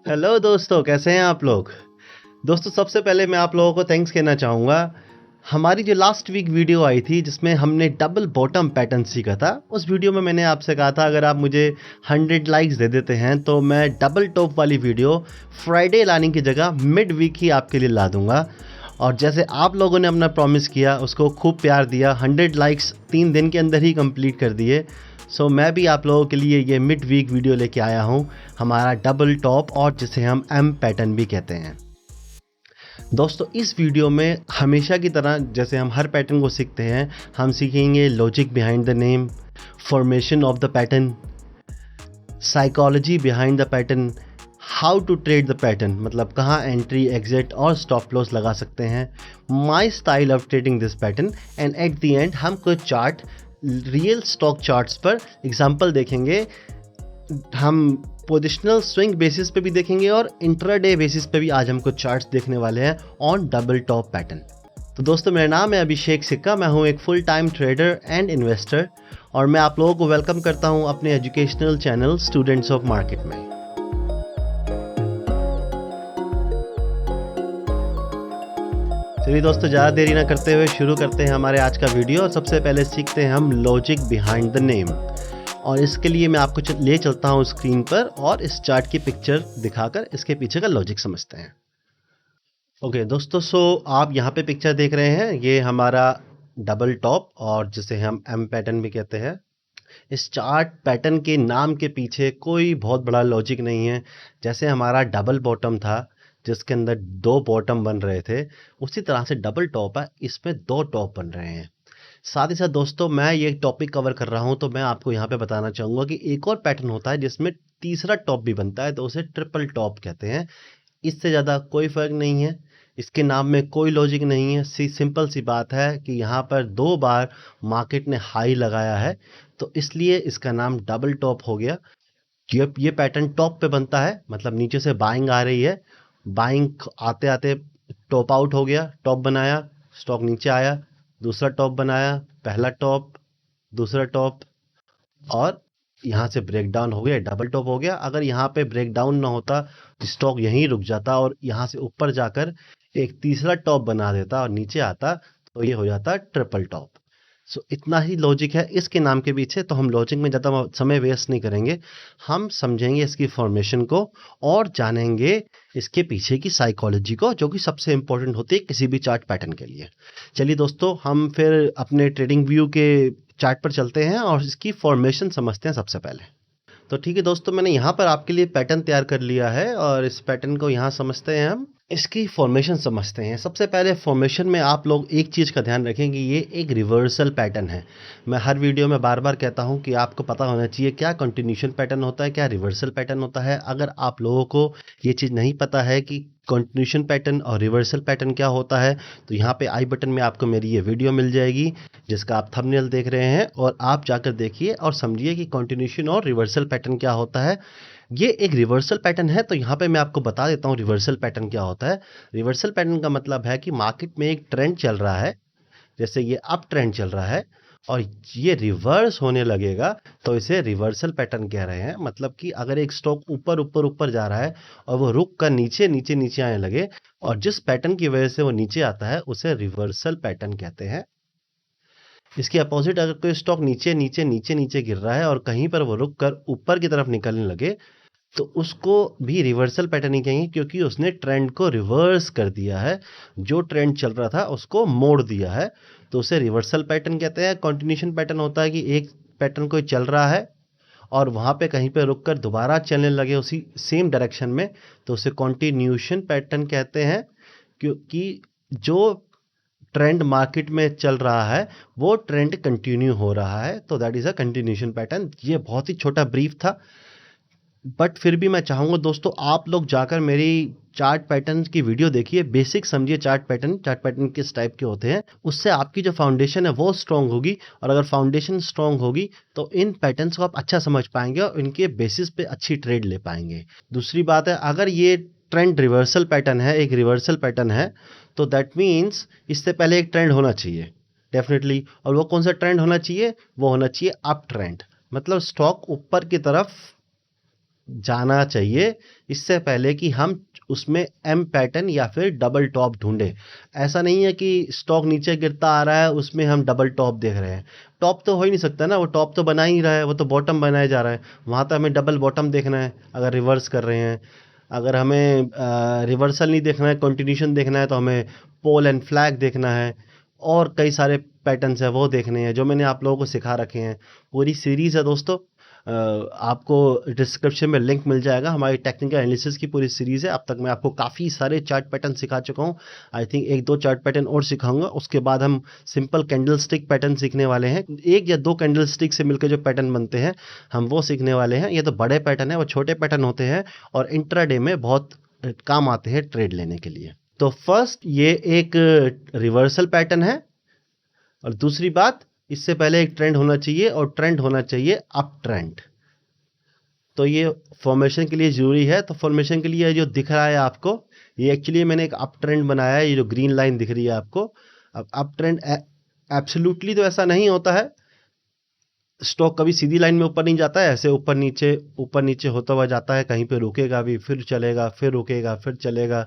Hello दोस्तों, कैसे हैं आप लोग। दोस्तों, सबसे पहले मैं आप लोगों को थैंक्स कहना चाहूँगा। हमारी जो लास्ट वीक वीडियो आई थी जिसमें हमने डबल बॉटम पैटर्न सीखा था, उस वीडियो में मैंने आपसे कहा था अगर आप मुझे 100 लाइक्स दे देते हैं तो मैं डबल टॉप वाली वीडियो फ्राइडे लाने की जगह मिड वीक ही आपके लिए ला दूंगा। और जैसे आप लोगों ने अपना प्रॉमिस किया, उसको खूब प्यार दिया, 100 लाइक्स 3 दिन के अंदर ही कंप्लीट कर दिए। सो मैं भी आप लोगों के लिए ये मिड वीक वीडियो लेके आया हूँ, हमारा डबल टॉप और जिसे हम एम पैटर्न भी कहते हैं। दोस्तों, इस वीडियो में हमेशा की तरह जैसे हम हर पैटर्न को सीखते हैं, हम सीखेंगे logic behind the name, formation of the pattern, psychology behind the pattern, how to trade the pattern, मतलब कहाँ एंट्री एग्जिट और स्टॉप लॉस लगा सकते हैं, my style of trading this pattern, and at the end हम कुछ chart, real stock charts पर example देखेंगे। हम पोजिशनल स्विंग बेसिस पे भी देखेंगे और इंट्राडे बेसिस पे भी आज हम कुछ चार्ट्स देखने वाले हैं ऑन डबल टॉप पैटर्न। तो दोस्तों, मेरा नाम है अभिषेक सिक्का, मैं हूं एक full time trader and investor और मैं आप लोगों को वेलकम करता हूं अपने educational channel students of market में। चलिए दोस्तों, ज़्यादा देरी ना करते हुए शुरू करते हैं हमारे आज का वीडियो। और सबसे पहले सीखते हैं हम लॉजिक बिहाइंड द नेम, और इसके लिए मैं आपको ले चलता हूं स्क्रीन पर और इस चार्ट की पिक्चर दिखाकर इसके पीछे का लॉजिक समझते हैं। ओके दोस्तों, आप यहाँ पे पिक्चर देख रहे हैं, ये हमारा डबल टॉप और जिसे हम एम पैटर्न भी कहते हैं। इस चार्ट पैटर्न के नाम के पीछे कोई बहुत बड़ा लॉजिक नहीं है। जैसे हमारा डबल बॉटम था जिसके अंदर 2 बॉटम बन रहे थे, उसी तरह से डबल टॉप है, इसमें 2 टॉप बन रहे हैं। साथ ही साथ दोस्तों, मैं ये टॉपिक कवर कर रहा हूँ तो मैं आपको यहाँ पे बताना चाहूँगा कि एक और पैटर्न होता है जिसमें तीसरा टॉप भी बनता है, तो उसे ट्रिपल टॉप कहते हैं। इससे ज़्यादा कोई फ़र्क नहीं है, इसके नाम में कोई लॉजिक नहीं है। सिंपल सी बात है कि यहाँ पर 2 बार मार्केट ने हाई लगाया है, तो इसलिए इसका नाम डबल टॉप हो गया। ये पैटर्न टॉप पे बनता है, मतलब नीचे से बाइंग आ रही है, बाइंग आते आते टॉप आउट हो गया, टॉप बनाया, स्टॉक नीचे आया, दूसरा टॉप बनाया, पहला टॉप, दूसरा टॉप, और यहाँ से ब्रेक डाउन हो गया, डबल टॉप हो गया। अगर यहाँ पे ब्रेक डाउन ना होता, स्टॉक यहीं रुक जाता और यहाँ से ऊपर जाकर एक तीसरा टॉप बना देता और नीचे आता, तो ये हो जाता ट्रिपल टॉप। इतना ही लॉजिक है इसके नाम के पीछे, तो हम लॉजिक में ज़्यादा समय वेस्ट नहीं करेंगे। हम समझेंगे इसकी फॉर्मेशन को और जानेंगे इसके पीछे की साइकोलॉजी को, जो कि सबसे इंपॉर्टेंट होती है किसी भी चार्ट पैटर्न के लिए। चलिए दोस्तों, हम फिर अपने ट्रेडिंग व्यू के चार्ट पर चलते हैं और इसकी फॉर्मेशन समझते हैं सबसे पहले। तो ठीक है दोस्तों, मैंने यहाँ पर आपके लिए पैटर्न तैयार कर लिया है और इस पैटर्न को यहाँ समझते हैं हम। इसकी फॉर्मेशन समझते हैं। सबसे पहले फॉर्मेशन में आप लोग एक चीज़ का ध्यान रखें कि ये एक रिवर्सल पैटर्न है। मैं हर वीडियो में बार बार कहता हूँ कि आपको पता होना चाहिए क्या कंटिन्यूशन पैटर्न होता है, क्या रिवर्सल पैटर्न होता है। अगर आप लोगों को ये चीज़ नहीं पता है कि कंटिन्यूशन पैटर्न और रिवर्सल पैटर्न क्या होता है, तो यहाँ पे आई बटन में आपको मेरी ये वीडियो मिल जाएगी जिसका आप थंबनेल देख रहे हैं, और आप जाकर देखिए और समझिए कि कंटिन्यूशन और रिवर्सल पैटर्न क्या होता है। ये एक रिवर्सल पैटर्न है, तो यहाँ पे मैं आपको बता देता हूँ रिवर्सल पैटर्न क्या होता है। रिवर्सल पैटर्न का मतलब है कि मार्केट में एक ट्रेंड चल रहा है, जैसे ये अप ट्रेंड चल रहा है और ये रिवर्स होने लगेगा, तो इसे रिवर्सल पैटर्न कह रहे हैं। मतलब कि अगर एक स्टॉक ऊपर ऊपर ऊपर जा रहा है और वो रुक कर नीचे नीचे नीचे आने लगे, और जिस पैटर्न की वजह से वो नीचे आता है उसे रिवर्सल पैटर्न कहते हैं। इसके अपोजिट, अगर कोई स्टॉक नीचे नीचे नीचे नीचे गिर रहा है और कहीं पर वो रुक कर ऊपर की तरफ निकलने लगे, तो उसको भी रिवर्सल पैटर्न ही कहेंगे, क्योंकि उसने ट्रेंड को रिवर्स कर दिया है। जो ट्रेंड चल रहा था उसको मोड़ दिया है, तो उसे रिवर्सल पैटर्न कहते हैं। कंटिन्यूशन पैटर्न होता है कि एक पैटर्न कोई चल रहा है और वहाँ पे कहीं पे रुक कर दोबारा चलने लगे उसी सेम डायरेक्शन में, तो उसे कंटिन्यूशन पैटर्न कहते हैं। क्योंकि जो ट्रेंड मार्केट में चल रहा है वो ट्रेंड कंटिन्यू हो रहा है, तो that is a continuation pattern. ये बहुत ही छोटा ब्रीफ था, बट फिर भी मैं चाहूँगा दोस्तों आप लोग जाकर मेरी चार्ट पैटर्न की वीडियो देखिए, बेसिक समझिए चार्ट पैटर्न किस टाइप के होते हैं। उससे आपकी जो फाउंडेशन है वो स्ट्रांग होगी, और अगर फाउंडेशन स्ट्रांग होगी तो इन पैटर्न्स को आप अच्छा समझ पाएंगे और इनके बेसिस पे अच्छी ट्रेड ले पाएंगे। दूसरी बात है, अगर ये ट्रेंड रिवर्सल पैटर्न है, एक रिवर्सल पैटर्न है, तो दैट मीन्स इससे पहले एक ट्रेंड होना चाहिए डेफिनेटली। और वो कौन सा ट्रेंड होना चाहिए? वो होना चाहिए अप ट्रेंड, मतलब स्टॉक ऊपर की तरफ जाना चाहिए इससे पहले कि हम उसमें एम पैटर्न या फिर डबल टॉप ढूंढे। ऐसा नहीं है कि स्टॉक नीचे गिरता आ रहा है उसमें हम डबल टॉप देख रहे हैं। टॉप तो हो ही नहीं सकता ना, वो टॉप तो बना ही रहा है, वो तो बॉटम बनाया जा रहा है। वहाँ तो हमें डबल बॉटम देखना है अगर रिवर्स कर रहे हैं। अगर हमें रिवर्सल नहीं देखना है, कंटिन्यूशन देखना है, तो हमें पोल एंड फ्लैग देखना है और कई सारे पैटर्न्स हैं वो देखने हैं जो मैंने आप लोगों को सिखा रखे हैं। पूरी सीरीज़ है दोस्तों, आपको डिस्क्रिप्शन में लिंक मिल जाएगा। हमारी टेक्निकल एनालिसिस की पूरी सीरीज़ है। अब तक मैं आपको काफ़ी सारे चार्ट पैटर्न सिखा चुका हूँ। आई थिंक 1-2 चार्ट पैटर्न और सिखाऊंगा, उसके बाद हम सिंपल कैंडल स्टिक पैटर्न सीखने वाले हैं। 1 या 2 कैंडल स्टिक से मिलकर जो पैटर्न बनते हैं हम वो सीखने वाले हैं। ये तो बड़े पैटर्न है, वो छोटे पैटर्न होते हैं और इंट्राडे में बहुत काम आते हैं ट्रेड लेने के लिए। तो फर्स्ट ये एक रिवर्सल पैटर्न है, और दूसरी बात, इससे पहले एक ट्रेंड होना चाहिए और ट्रेंड होना चाहिए अप ट्रेंड। तो ये फॉर्मेशन के लिए ज़रूरी है। तो फॉर्मेशन के लिए जो दिख रहा है आपको, ये एक्चुअली मैंने एक अप ट्रेंड बनाया है। ये जो ग्रीन लाइन दिख रही है आपको, अब अप ट्रेंड एब्सोल्युटली तो ऐसा नहीं होता है। स्टॉक कभी सीधी लाइन में ऊपर नहीं जाता है, ऐसे ऊपर नीचे होता हुआ जाता है। कहीं पे रुकेगा भी, फिर चलेगा, फिर रुकेगा, फिर चलेगा,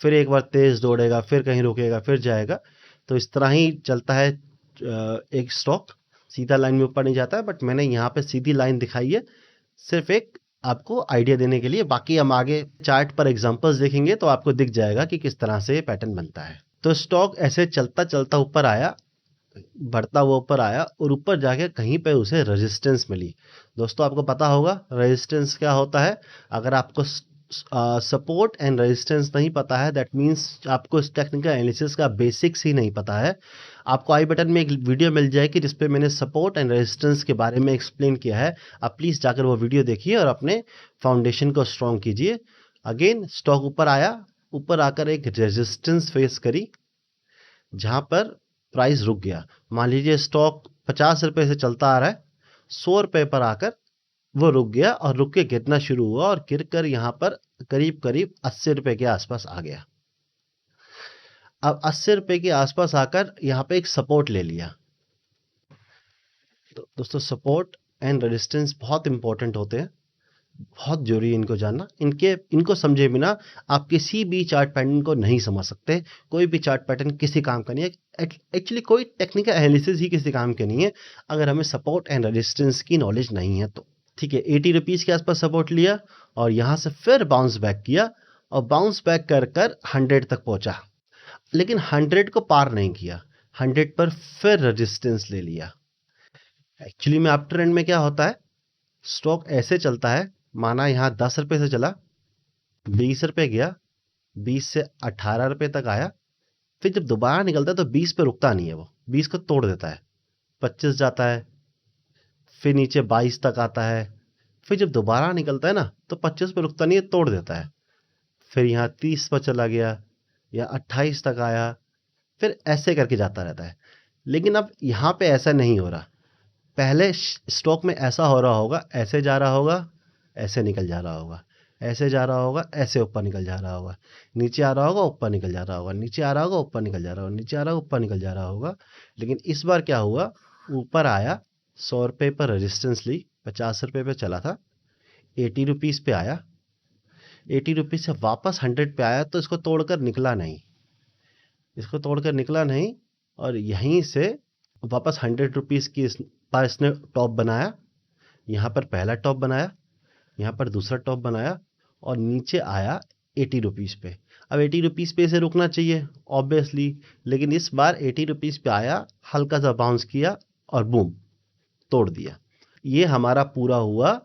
फिर एक बार तेज़ दौड़ेगा, फिर कहीं रुकेगा, फिर जाएगा। तो इस तरह ही चलता है एक स्टॉक, सीधा लाइन में ऊपर नहीं जाता है। बट मैंने यहाँ पे सीधी लाइन दिखाई है सिर्फ एक आपको आइडिया देने के लिए। बाकी हम आगे चार्ट पर एग्जांपल्स देखेंगे तो आपको दिख जाएगा कि किस तरह से ये पैटर्न बनता है। तो स्टॉक ऐसे चलता चलता ऊपर आया, बढ़ता हुआ ऊपर आया और ऊपर जाके कहीं पे उसे रेजिस्टेंस मिली। दोस्तों आपको पता होगा रेजिस्टेंस क्या होता है। अगर आपको सपोर्ट एंड रेजिस्टेंस नहीं पता है, दैट मीन्स आपको इस टेक्निकल एनालिसिस का बेसिक्स ही नहीं पता है। आपको आई बटन में एक वीडियो मिल जाएगी जिसपे मैंने सपोर्ट एंड रेजिस्टेंस के बारे में एक्सप्लेन किया है। आप प्लीज़ जाकर वो वीडियो देखिए और अपने फाउंडेशन को स्ट्रॉन्ग कीजिए। अगेन स्टॉक ऊपर आया, ऊपर आकर एक रेजिस्टेंस फेस करी जहाँ पर प्राइस रुक गया। मान लीजिए स्टॉक 50 रुपये से चलता आ रहा है, 100 रुपये पर आकर वो रुक गया और रुक के गिरना शुरू हुआ और गिर कर यहाँ पर करीब करीब 80 रुपये के आसपास आ गया। अब 80 रुपये के आसपास आकर यहाँ पे एक सपोर्ट ले लिया। तो दोस्तों सपोर्ट एंड रेजिस्टेंस बहुत इंपॉर्टेंट होते हैं, बहुत जरूरी है इनको जानना। इनको समझे बिना आप किसी भी चार्ट पैटर्न को नहीं समझ सकते। कोई भी चार्ट पैटर्न किसी काम का नहीं है। एक्चुअली कोई टेक्निकल एनालिसिस ही किसी काम के नहीं है अगर हमें सपोर्ट एंड रेजिस्टेंस की नॉलेज नहीं है तो। ठीक है, 80 रुपीज़ के आसपास सपोर्ट लिया और यहाँ से फिर बाउंस बैक किया और बाउंस बैक कर कर 100 तक पहुँचा, लेकिन 100 को पार नहीं किया। 100 पर फिर रेजिस्टेंस ले लिया। एक्चुअली में अप ट्रेंड में क्या होता है, स्टॉक ऐसे चलता है, माना यहाँ 10 रुपये से चला, 20 रुपये गया, 20 से 18 रुपये तक आया, फिर जब दोबारा निकलता है तो 20 पे रुकता नहीं है, वो 20 को तोड़ देता है, 25 जाता है, फिर नीचे 22 तक आता है, फिर जब दोबारा निकलता है ना तो 25 पे रुकता नहीं है, तोड़ देता है, फिर यहाँ 30 पर चला गया या 28 तक आया, फिर ऐसे करके जाता रहता है। लेकिन अब यहाँ पे ऐसा नहीं हो रहा। पहले स्टॉक में ऐसा हो रहा होगा, ऐसे जा रहा होगा, ऐसे निकल जा रहा होगा, ऐसे जा रहा होगा, ऐसे ऊपर निकल जा रहा होगा, नीचे आ रहा होगा, ऊपर निकल जा रहा होगा, नीचे आ रहा होगा, ऊपर निकल जा रहा होगा, नीचे आ रहा होगा, ऊपर निकल जा रहा होगा। लेकिन इस बार क्या हुआ, ऊपर आया, 100 रुपये पर रेजिस्टेंस ली, 50 रुपये पे चला था, 80 रुपीज़ पे आया, 80 रुपीज़ से वापस 100 पे आया, तो इसको तोड़कर निकला नहीं, इसको तोड़कर निकला नहीं और यहीं से वापस 100 रुपीज़ की पर इसने टॉप बनाया। यहाँ पर पहला टॉप बनाया, यहाँ पर दूसरा टॉप बनाया और नीचे आया 80 रुपीज़ पे। अब 80 रुपीज़ पे इसे रुकना चाहिए ऑब्वियसली, लेकिन इस बार 80 रुपीज़ पे आया, हल्का सा बाउंस किया और बूम तोड़ दिया। ये हमारा पूरा हुआ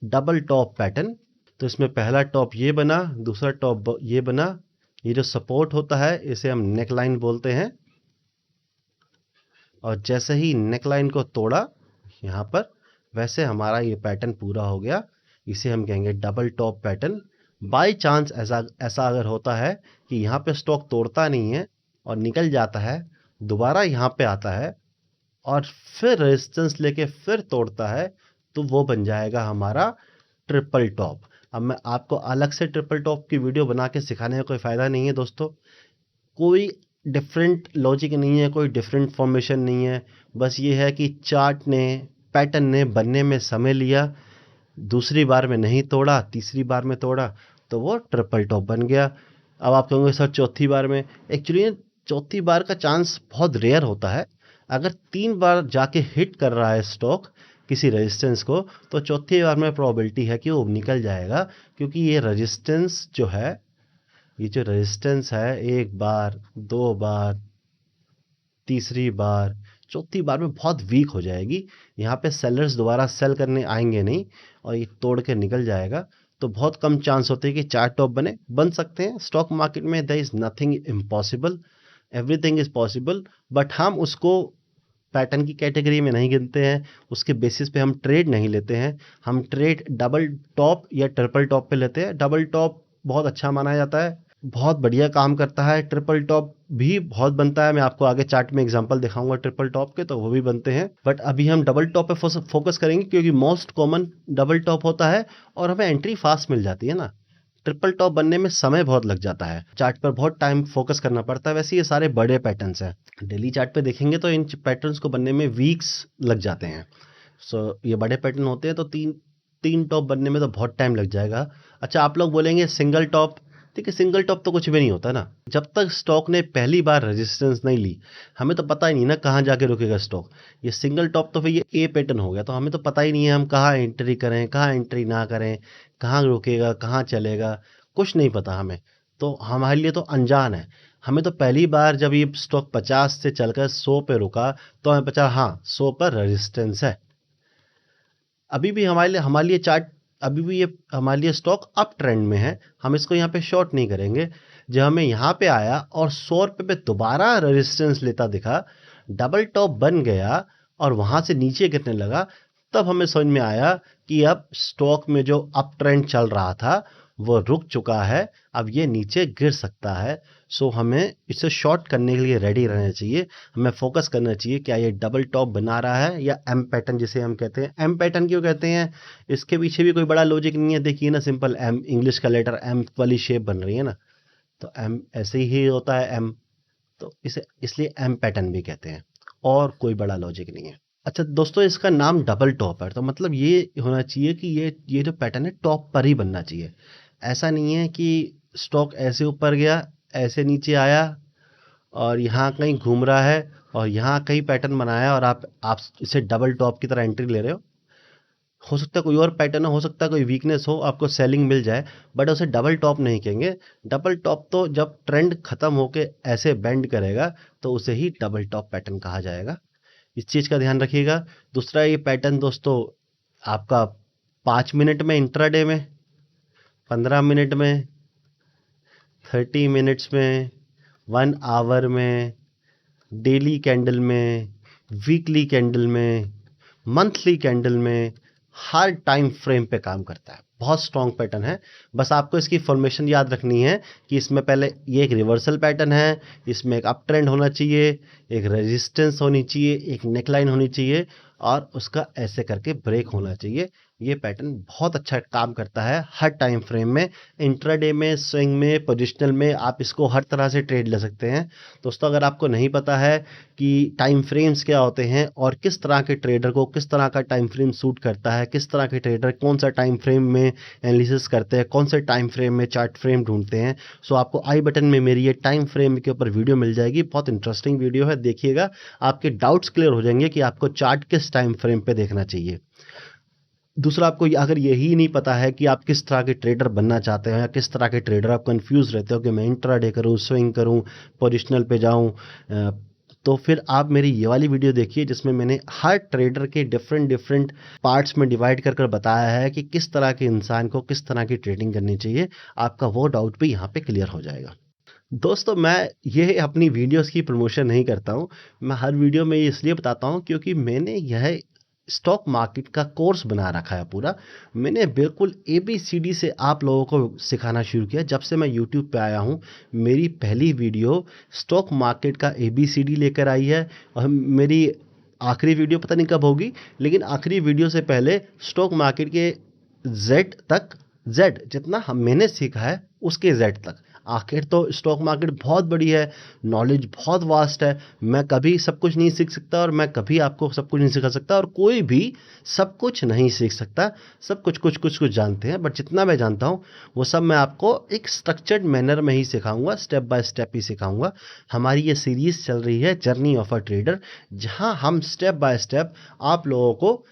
डबल टॉप पैटर्न। तो इसमें पहला टॉप ये बना, दूसरा टॉप ये बना। ये जो सपोर्ट होता है इसे हम नेक लाइन बोलते हैं, और जैसे ही नेक लाइन को तोड़ा यहाँ पर, वैसे हमारा ये पैटर्न पूरा हो गया। इसे हम कहेंगे double top pattern. By chance ऐसा अगर होता है कि यहाँ पे स्टॉक तोड़ता नहीं है और निकल जाता है, दोबारा यहाँ पे आता है और फिर रेजिस्टेंस लेके फिर तोड़ता है, तो वो बन जाएगा हमारा ट्रिपल टॉप। अब मैं आपको अलग से ट्रिपल टॉप की वीडियो बना के सिखाने का कोई फ़ायदा नहीं है दोस्तों। कोई डिफरेंट लॉजिक नहीं है, कोई डिफरेंट फॉर्मेशन नहीं है। बस ये है कि चार्ट ने, पैटर्न ने बनने में समय लिया, दूसरी बार में नहीं तोड़ा, तीसरी बार में तोड़ा, तो वो ट्रिपल टॉप बन गया। अब आप कहोगे सर चौथी बार में, एक्चुअली चौथी बार का चांस बहुत रेयर होता है। अगर 3 बार जाके हिट कर रहा है स्टॉक किसी रेजिस्टेंस को, तो चौथी बार में प्रोबेबिलिटी है कि वो निकल जाएगा, क्योंकि ये रेजिस्टेंस जो है, ये जो रेजिस्टेंस है, 1 बार, 2 बार, तीसरी बार, चौथी बार में बहुत वीक हो जाएगी। यहाँ पे सेलर्स दोबारा सेल करने आएंगे नहीं और ये तोड़ के निकल जाएगा। तो बहुत कम चांस होते हैं कि 4 टॉप बन सकते हैं। स्टॉक मार्केट में there is nothing impossible, everything is possible, but हम उसको पैटर्न की कैटेगरी में नहीं गिनते हैं, उसके बेसिस पे हम ट्रेड नहीं लेते हैं। हम ट्रेड डबल टॉप या ट्रिपल टॉप पे लेते हैं। डबल टॉप बहुत अच्छा माना जाता है, बहुत बढ़िया काम करता है। ट्रिपल टॉप भी बहुत बनता है, मैं आपको आगे चार्ट में एग्जांपल दिखाऊंगा ट्रिपल टॉप के, तो वो भी बनते हैं। बट अभी हम डबल टॉप पे फोकस करेंगे, क्योंकि मोस्ट कॉमन डबल टॉप होता है और हमें एंट्री फास्ट मिल जाती है ना। ट्रिपल टॉप बनने में समय बहुत लग जाता है, चार्ट पर बहुत टाइम फोकस करना पड़ता है। वैसे ये सारे बड़े पैटर्न्स हैं, डेली चार्ट पे देखेंगे तो इन पैटर्न्स को बनने में वीक्स लग जाते हैं। सो ये बड़े पैटर्न होते हैं, तो तीन टॉप बनने में तो बहुत टाइम लग जाएगा। अच्छा, आप लोग बोलेंगे सिंगल टॉप, ठीक है, सिंगल टॉप तो कुछ भी नहीं होता ना। जब तक स्टॉक ने पहली बार रेजिस्टेंस नहीं ली, हमें तो पता ही नहीं ना कहाँ जाके रुकेगा स्टॉक। ये सिंगल टॉप तो फिर ये ए पैटर्न हो गया, तो हमें तो पता ही नहीं है हम कहाँ एंट्री करें, कहाँ एंट्री ना करें, कहाँ रुकेगा, कहाँ चलेगा, कुछ नहीं पता हमें। तो हमारे लिए तो अनजान है। हमें तो पहली बार जब ये स्टॉक 50 से चलकर 100 पे रुका, तो हमें पता हाँ 100 पर रेजिस्टेंस है। अभी भी हमारे लिए चार्ट, अभी भी ये हमारे लिए स्टॉक अप ट्रेंड में है, हम इसको यहाँ पे शॉर्ट नहीं करेंगे। जब हमें यहाँ पे आया और 100 रुपये पे दोबारा रेजिस्टेंस लेता दिखा, डबल टॉप बन गया और वहाँ से नीचे गिरने लगा, तब हमें समझ में आया कि अब स्टॉक में जो अप ट्रेंड चल रहा था वो रुक चुका है, अब ये नीचे गिर सकता है। सो हमें इसे शॉर्ट करने के लिए रेडी रहना चाहिए, हमें फोकस करना चाहिए क्या ये डबल टॉप बना रहा है या एम पैटर्न जिसे हम कहते हैं। एम पैटर्न क्यों कहते हैं, इसके पीछे भी कोई बड़ा लॉजिक नहीं है। देखिए ना, सिंपल एम, इंग्लिश का लेटर एम वाली शेप बन रही है ना, तो एम ऐसे ही होता है एम, तो इसे इसलिए एम पैटर्न भी कहते हैं, और कोई बड़ा लॉजिक नहीं है। अच्छा दोस्तों, इसका नाम डबल टॉप है, तो मतलब ये होना चाहिए कि ये जो पैटर्न है टॉप पर ही बनना चाहिए। ऐसा नहीं है कि स्टॉक ऐसे ऊपर गया, ऐसे नीचे आया और यहाँ कहीं घूम रहा है और यहाँ कहीं पैटर्न बनाया और आप इसे डबल टॉप की तरह एंट्री ले रहे हो सकता है कोई और पैटर्न हो सकता है कोई वीकनेस हो, आपको सेलिंग मिल जाए, बट उसे डबल टॉप नहीं कहेंगे। डबल टॉप तो जब ट्रेंड खत्म होके ऐसे बेंड करेगा तो उसे ही डबल टॉप पैटर्न कहा जाएगा। इस चीज़ का ध्यान रखिएगा। दूसरा, ये पैटर्न दोस्तों आपका 5 मिनट में इंट्राडे में, 15 मिनट में, 30 मिनट्स में, 1 आवर में, डेली कैंडल में, वीकली कैंडल में, मंथली कैंडल में, हर टाइम फ्रेम पे काम करता है। बहुत स्ट्रॉन्ग पैटर्न है। बस आपको इसकी फॉर्मेशन याद रखनी है कि इसमें पहले ये एक रिवर्सल पैटर्न है, इसमें एक अप ट्रेंड होना चाहिए, एक रेजिस्टेंस होनी चाहिए, एक नेकलाइन होनी चाहिए और उसका ऐसे करके ब्रेक होना चाहिए। ये पैटर्न बहुत अच्छा काम करता है हर टाइम फ्रेम में, इंट्राडे में, स्विंग में, पोजिशनल में, आप इसको हर तरह से ट्रेड ले सकते हैं। दोस्तों, अगर आपको नहीं पता है कि टाइम फ्रेम्स क्या होते हैं और किस तरह के ट्रेडर को किस तरह का टाइम फ्रेम सूट करता है, किस तरह के ट्रेडर कौन सा टाइम फ्रेम में एनालिसिस करते हैं, कौन से टाइम फ्रेम में चार्ट फ्रेम ढूंढते हैं, सो आपको आई बटन में मेरी ये टाइम फ्रेम के ऊपर वीडियो मिल जाएगी। बहुत इंटरेस्टिंग वीडियो है, देखिएगा, आपके डाउट्स क्लियर हो जाएंगे कि आपको चार्ट किस टाइम फ्रेम पे देखना चाहिए। दूसरा, आपको अगर यही नहीं पता है कि आप किस तरह के ट्रेडर बनना चाहते हो या किस तरह के ट्रेडर आप कंफ्यूज रहते हो कि मैं इंट्राडे करूं, स्विंग करूं, पोजिशनल पे जाऊं, तो फिर आप मेरी ये वाली वीडियो देखिए जिसमें मैंने हर ट्रेडर के डिफरेंट पार्ट्स में डिवाइड कर बताया है कि किस तरह के इंसान को किस तरह की ट्रेडिंग करनी चाहिए। आपका वो डाउट भी यहाँ पे क्लियर हो जाएगा। दोस्तों, मैं ये अपनी वीडियोस की प्रमोशन नहीं करता हूँ, मैं हर वीडियो में ये इसलिए बताता हूँ क्योंकि मैंने यह स्टॉक मार्केट का कोर्स बना रखा है पूरा। मैंने बिल्कुल ABCD से आप लोगों को सिखाना शुरू किया। जब से मैं यूट्यूब पे आया हूँ, मेरी पहली वीडियो स्टॉक मार्केट का ABCD लेकर आई है और मेरी आखिरी वीडियो पता नहीं कब होगी, लेकिन आखिरी वीडियो से पहले स्टॉक मार्केट के Z तक, Z जितना मैंने सीखा है उसके Z तक आखिर तो स्टॉक मार्केट बहुत बड़ी है, नॉलेज बहुत वास्ट है। मैं कभी सब कुछ नहीं सीख सकता और मैं कभी आपको सब कुछ नहीं सिखा सकता, और कोई भी सब कुछ नहीं सीख सकता। सब कुछ कुछ कुछ कुछ जानते हैं, बट जितना मैं जानता हूँ वो सब मैं आपको एक स्ट्रक्चर्ड मैनर में ही सिखाऊंगा, स्टेप बाय स्टेप ही सिखाऊंगा। हमारी ये सीरीज चल रही है जर्नी ऑफ अ ट्रेडर, जहां हम स्टेप बाय स्टेप आप लोगों को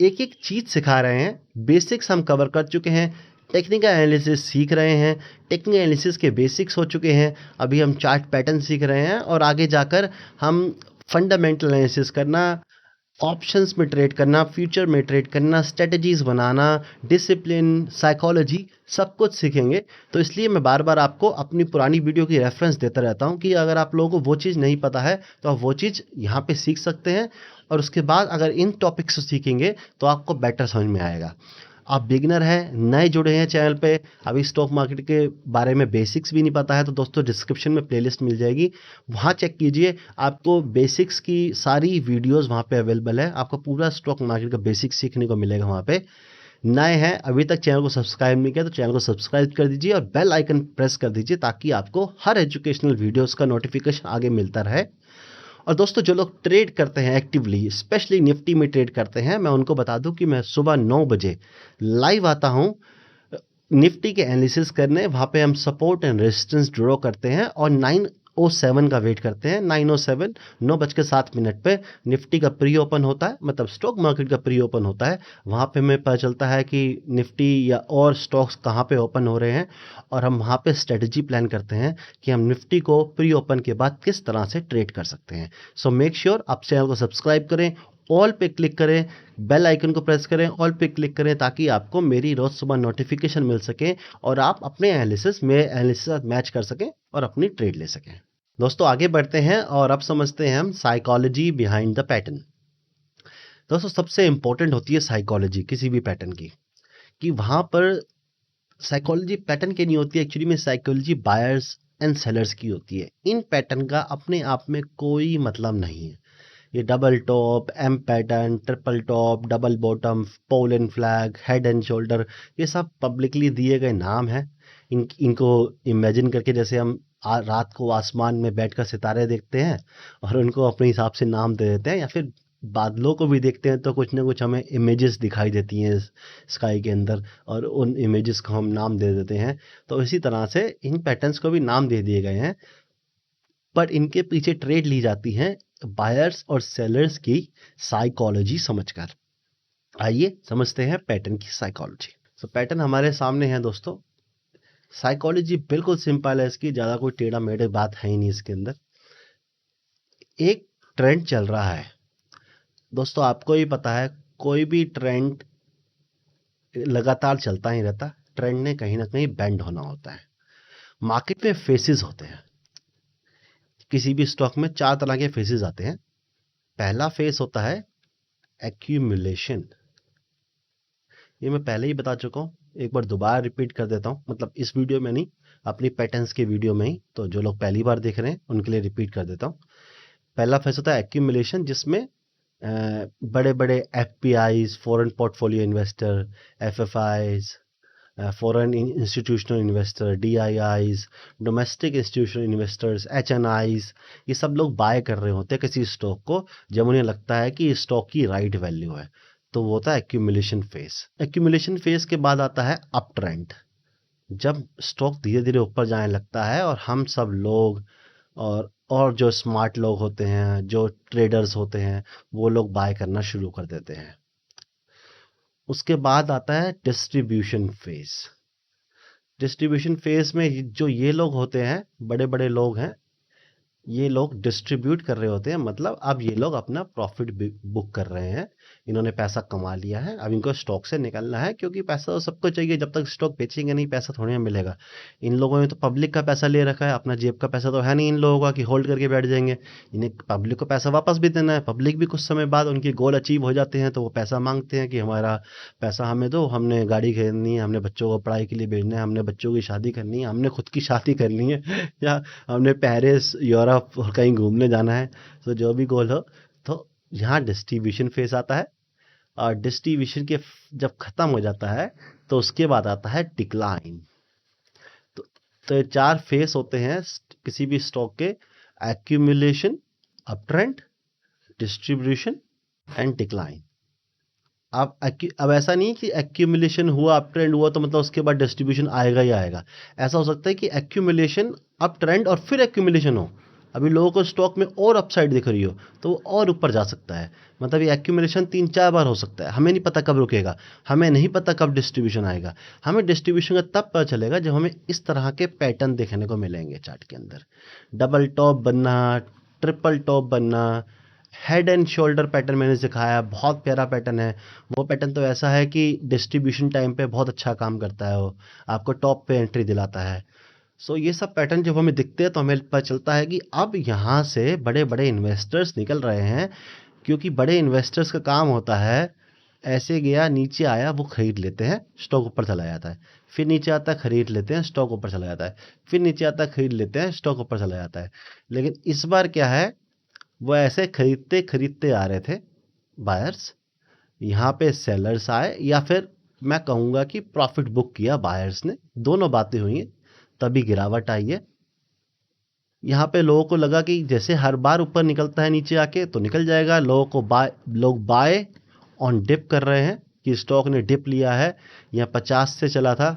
एक एक चीज़ सिखा रहे हैं। बेसिक्स हम कवर कर चुके हैं, टेक्निकल एनालिसिस सीख रहे हैं, टेक्निकल एनालिसिस के बेसिक्स हो चुके हैं, अभी हम चार्ट पैटर्न सीख रहे हैं, और आगे जाकर हम फंडामेंटल एनालिसिस करना, ऑप्शंस में ट्रेड करना, फ्यूचर में ट्रेड करना, स्ट्रेटजीज बनाना, डिसिप्लिन, साइकोलॉजी, सब कुछ सीखेंगे। तो इसलिए मैं बार बार आपको अपनी पुरानी वीडियो की रेफरेंस देता रहता हूं कि अगर आप लोगों को वो चीज़ नहीं पता है तो आप वो चीज़ यहाँ पे सीख सकते हैं, और उसके बाद अगर इन टॉपिक्स को सीखेंगे तो आपको बेटर समझ में आएगा। आप बिगिनर हैं, नए जुड़े हैं चैनल पे, अभी स्टॉक मार्केट के बारे में बेसिक्स भी नहीं पता है, तो दोस्तों डिस्क्रिप्शन में प्लेलिस्ट मिल जाएगी, वहाँ चेक कीजिए। आपको बेसिक्स की सारी वीडियोस वहाँ पे अवेलेबल है, आपको पूरा स्टॉक मार्केट का बेसिक्स सीखने को मिलेगा वहाँ पे। नए हैं, अभी तक चैनल को सब्सक्राइब नहीं किया तो चैनल को सब्सक्राइब कर दीजिए और बेल आइकन प्रेस कर दीजिए, ताकि आपको हर एजुकेशनल वीडियोस का नोटिफिकेशन आगे मिलता रहे। और दोस्तों जो लोग ट्रेड करते हैं एक्टिवली, स्पेशली निफ्टी में ट्रेड करते हैं, मैं उनको बता दूं कि मैं सुबह 9 बजे लाइव आता हूं निफ्टी के एनालिसिस करने। वहाँ पे हम सपोर्ट एंड रेजिस्टेंस ड्रॉ करते हैं और 9:07 का वेट करते हैं। 9:07, 9:07 पे निफ्टी का प्री ओपन होता है, मतलब स्टॉक मार्केट का प्री ओपन होता है। वहाँ पे हमें पता चलता है कि निफ्टी या और स्टॉक्स कहाँ पे ओपन हो रहे हैं, और हम वहाँ पे स्ट्रेटजी प्लान करते हैं कि हम निफ्टी को प्री ओपन के बाद किस तरह से ट्रेड कर सकते हैं। सो मेक श्योर आप चैनल को सब्सक्राइब करें, ऑल पे क्लिक करें, बेल आइकन को प्रेस करें, ऑल पे क्लिक करें, ताकि आपको मेरी रोज़ सुबह नोटिफिकेशन मिल सके और आप अपने एनालिसिस मेरे एनालिसिस से मैच कर सकें और अपनी ट्रेड ले सकें। दोस्तों आगे बढ़ते हैं और अब समझते हैं हम साइकोलॉजी बिहाइंड द पैटर्न। दोस्तों सबसे इंपॉर्टेंट होती है साइकोलॉजी किसी भी पैटर्न की, कि वहाँ पर साइकोलॉजी पैटर्न की नहीं होती है, एक्चुअली में साइकोलॉजी बायर्स एंड सेलर्स की होती है। इन पैटर्न का अपने आप में कोई मतलब नहीं है। ये double top, M pattern, triple top, double bottom, pole and flag, head and shoulder, ये सब पब्लिकली दिए गए नाम हैं। इनको इमेजिन करके, जैसे हम रात को आसमान में बैठकर सितारे देखते हैं और उनको अपने हिसाब से नाम दे देते हैं, या फिर बादलों को भी देखते हैं तो कुछ ना कुछ हमें इमेजेस दिखाई देती हैं स्काई के अंदर, और उन इमेजेस को हम नाम दे देते हैं। तो इसी तरह से इन पैटर्न्स को भी नाम दे दिए गए हैं, पर इनके पीछे ट्रेड ली जाती है बायर्स और सेलर्स की साइकोलॉजी समझकर। आइए समझते हैं पैटर्न की साइकोलॉजी। तो पैटर्न हमारे सामने है दोस्तों। साइकोलॉजी बिल्कुल सिंपल है इसकी, ज़्यादा कोई टेढ़ा मेढ़े बात है ही नहीं इसके अंदर। एक ट्रेंड चल रहा है दोस्तों, आपको ही पता है कोई भी ट्रेंड लगातार चलता ही रहता। ट्रेंड ने कहीं ना कहीं बेंड होना होता है। मार्केट में फेसेस होते हैं, किसी भी स्टॉक में 4 तरह के फेसेस आते हैं। पहला फेस होता है एक्यूमुलेशन, ये मैं पहले ही बता चुका हूँ, एक बार दोबारा रिपीट कर देता हूँ, मतलब इस वीडियो में नहीं, अपनी पैटर्न्स के वीडियो में ही। तो जो लोग पहली बार देख रहे हैं उनके लिए रिपीट कर देता हूँ। पहला फेस होता है एक्यूमुलेशन, जिसमें बड़े बड़े FPIs, foreign portfolio investor, FFIs, foreign institutional investor, DIIs, domestic institutional investors, HNIs, ये सब लोग बाय कर रहे होते हैं किसी स्टॉक को जब उन्हें लगता है कि स्टॉक की राइट वैल्यू है। तो वो होता है एक्यूमुलेशन फेज। एक्यूमुलेशन फेज के बाद आता है अप ट्रेंड, जब स्टॉक धीरे धीरे ऊपर जाने लगता है और हम सब लोग और जो स्मार्ट लोग होते हैं, जो ट्रेडर्स होते हैं, वो लोग बाय करना शुरू कर देते हैं। उसके बाद आता है डिस्ट्रीब्यूशन फेज। डिस्ट्रीब्यूशन फेज में जो ये लोग होते हैं, बड़े बड़े लोग हैं, ये लोग डिस्ट्रीब्यूट कर रहे होते हैं, मतलब अब ये लोग अपना प्रॉफिट बुक कर रहे हैं। इन्होंने पैसा कमा लिया है, अब इनको स्टॉक से निकलना है, क्योंकि पैसा तो सबको चाहिए। जब तक स्टॉक बेचेंगे नहीं, पैसा थोड़ी ना मिलेगा। इन लोगों ने तो पब्लिक का पैसा ले रखा है, अपना जेब का पैसा तो है नहीं इन लोगों का कि होल्ड करके बैठ जाएंगे। इन्हें पब्लिक को पैसा वापस भी देना है। पब्लिक भी कुछ समय बाद उनके गोल अचीव हो जाते हैं तो वो पैसा मांगते हैं कि हमारा पैसा हमें दो, हमने गाड़ी खरीदनी है, हमने बच्चों को पढ़ाई के लिए भेजना है, हमने बच्चों की शादी करनी है, हमने खुद की शादी करनी है, या हमने पेरिस, यूरोप और कहीं घूमने जाना है। तो जो भी गोल हो, तो यहाँ डिस्ट्रीब्यूशन फेज आता है। और डिस्ट्रीब्यूशन के जब खत्म हो जाता है तो उसके बाद आता है डिक्लाइन। तो तो ये 4 फेस होते हैं किसी भी स्टॉक के: accumulation, up trend, distribution and decline. अब ऐसा नहीं कि एक्यूमुलेशन हुआ, अप ट्रेंड हुआ तो मतलब उसके बाद डिस्ट्रीब्यूशन आएगा ही आएगा। ऐसा हो सकता है कि एक्यूमुलेशन, अप ट्रेंड और फिर एक्यूमुलेशन हो। अभी लोगों को स्टॉक में और अपसाइड दिख रही हो तो वो और ऊपर जा सकता है। मतलब ये एक्यूमुलेशन 3-4 बार हो सकता है। हमें नहीं पता कब रुकेगा, हमें नहीं पता कब डिस्ट्रीब्यूशन आएगा। हमें डिस्ट्रीब्यूशन का तब पता चलेगा जब हमें इस तरह के पैटर्न देखने को मिलेंगे चार्ट के अंदर। डबल टॉप बनना, ट्रिपल टॉप बनना, हेड एंड शोल्डर पैटर्न मैंने सिखाया, बहुत प्यारा पैटर्न है। वो पैटर्न तो ऐसा है कि डिस्ट्रीब्यूशन टाइम पे बहुत अच्छा काम करता है, वो आपको टॉप पे एंट्री दिलाता है। सो ये सब पैटर्न जब हमें दिखते हैं तो हमें पता चलता है कि अब यहाँ से बड़े बड़े इन्वेस्टर्स निकल रहे हैं, क्योंकि बड़े इन्वेस्टर्स का काम होता है ऐसे गया, नीचे आया, वो खरीद लेते हैं, स्टॉक ऊपर चला जाता है, फिर नीचे आता है, खरीद लेते हैं, स्टॉक ऊपर चला जाता है, फिर नीचे आता है, खरीद लेते हैं, स्टॉक ऊपर चला जाता है। लेकिन इस बार क्या है, वो ऐसे खरीदते खरीदते आ रहे थे बायर्स, यहाँ पे सेलर्स आए, या फिर मैं कहूँगा कि प्रॉफिट बुक किया बायर्स ने। दोनों बातें हुई हैं, तभी गिरावट आई है। यहाँ पे लोगों को लगा कि जैसे हर बार ऊपर निकलता है नीचे आके तो निकल जाएगा। लोग बाय ऑन डिप कर रहे हैं कि स्टॉक ने डिप लिया है। यहाँ 50 से चला था,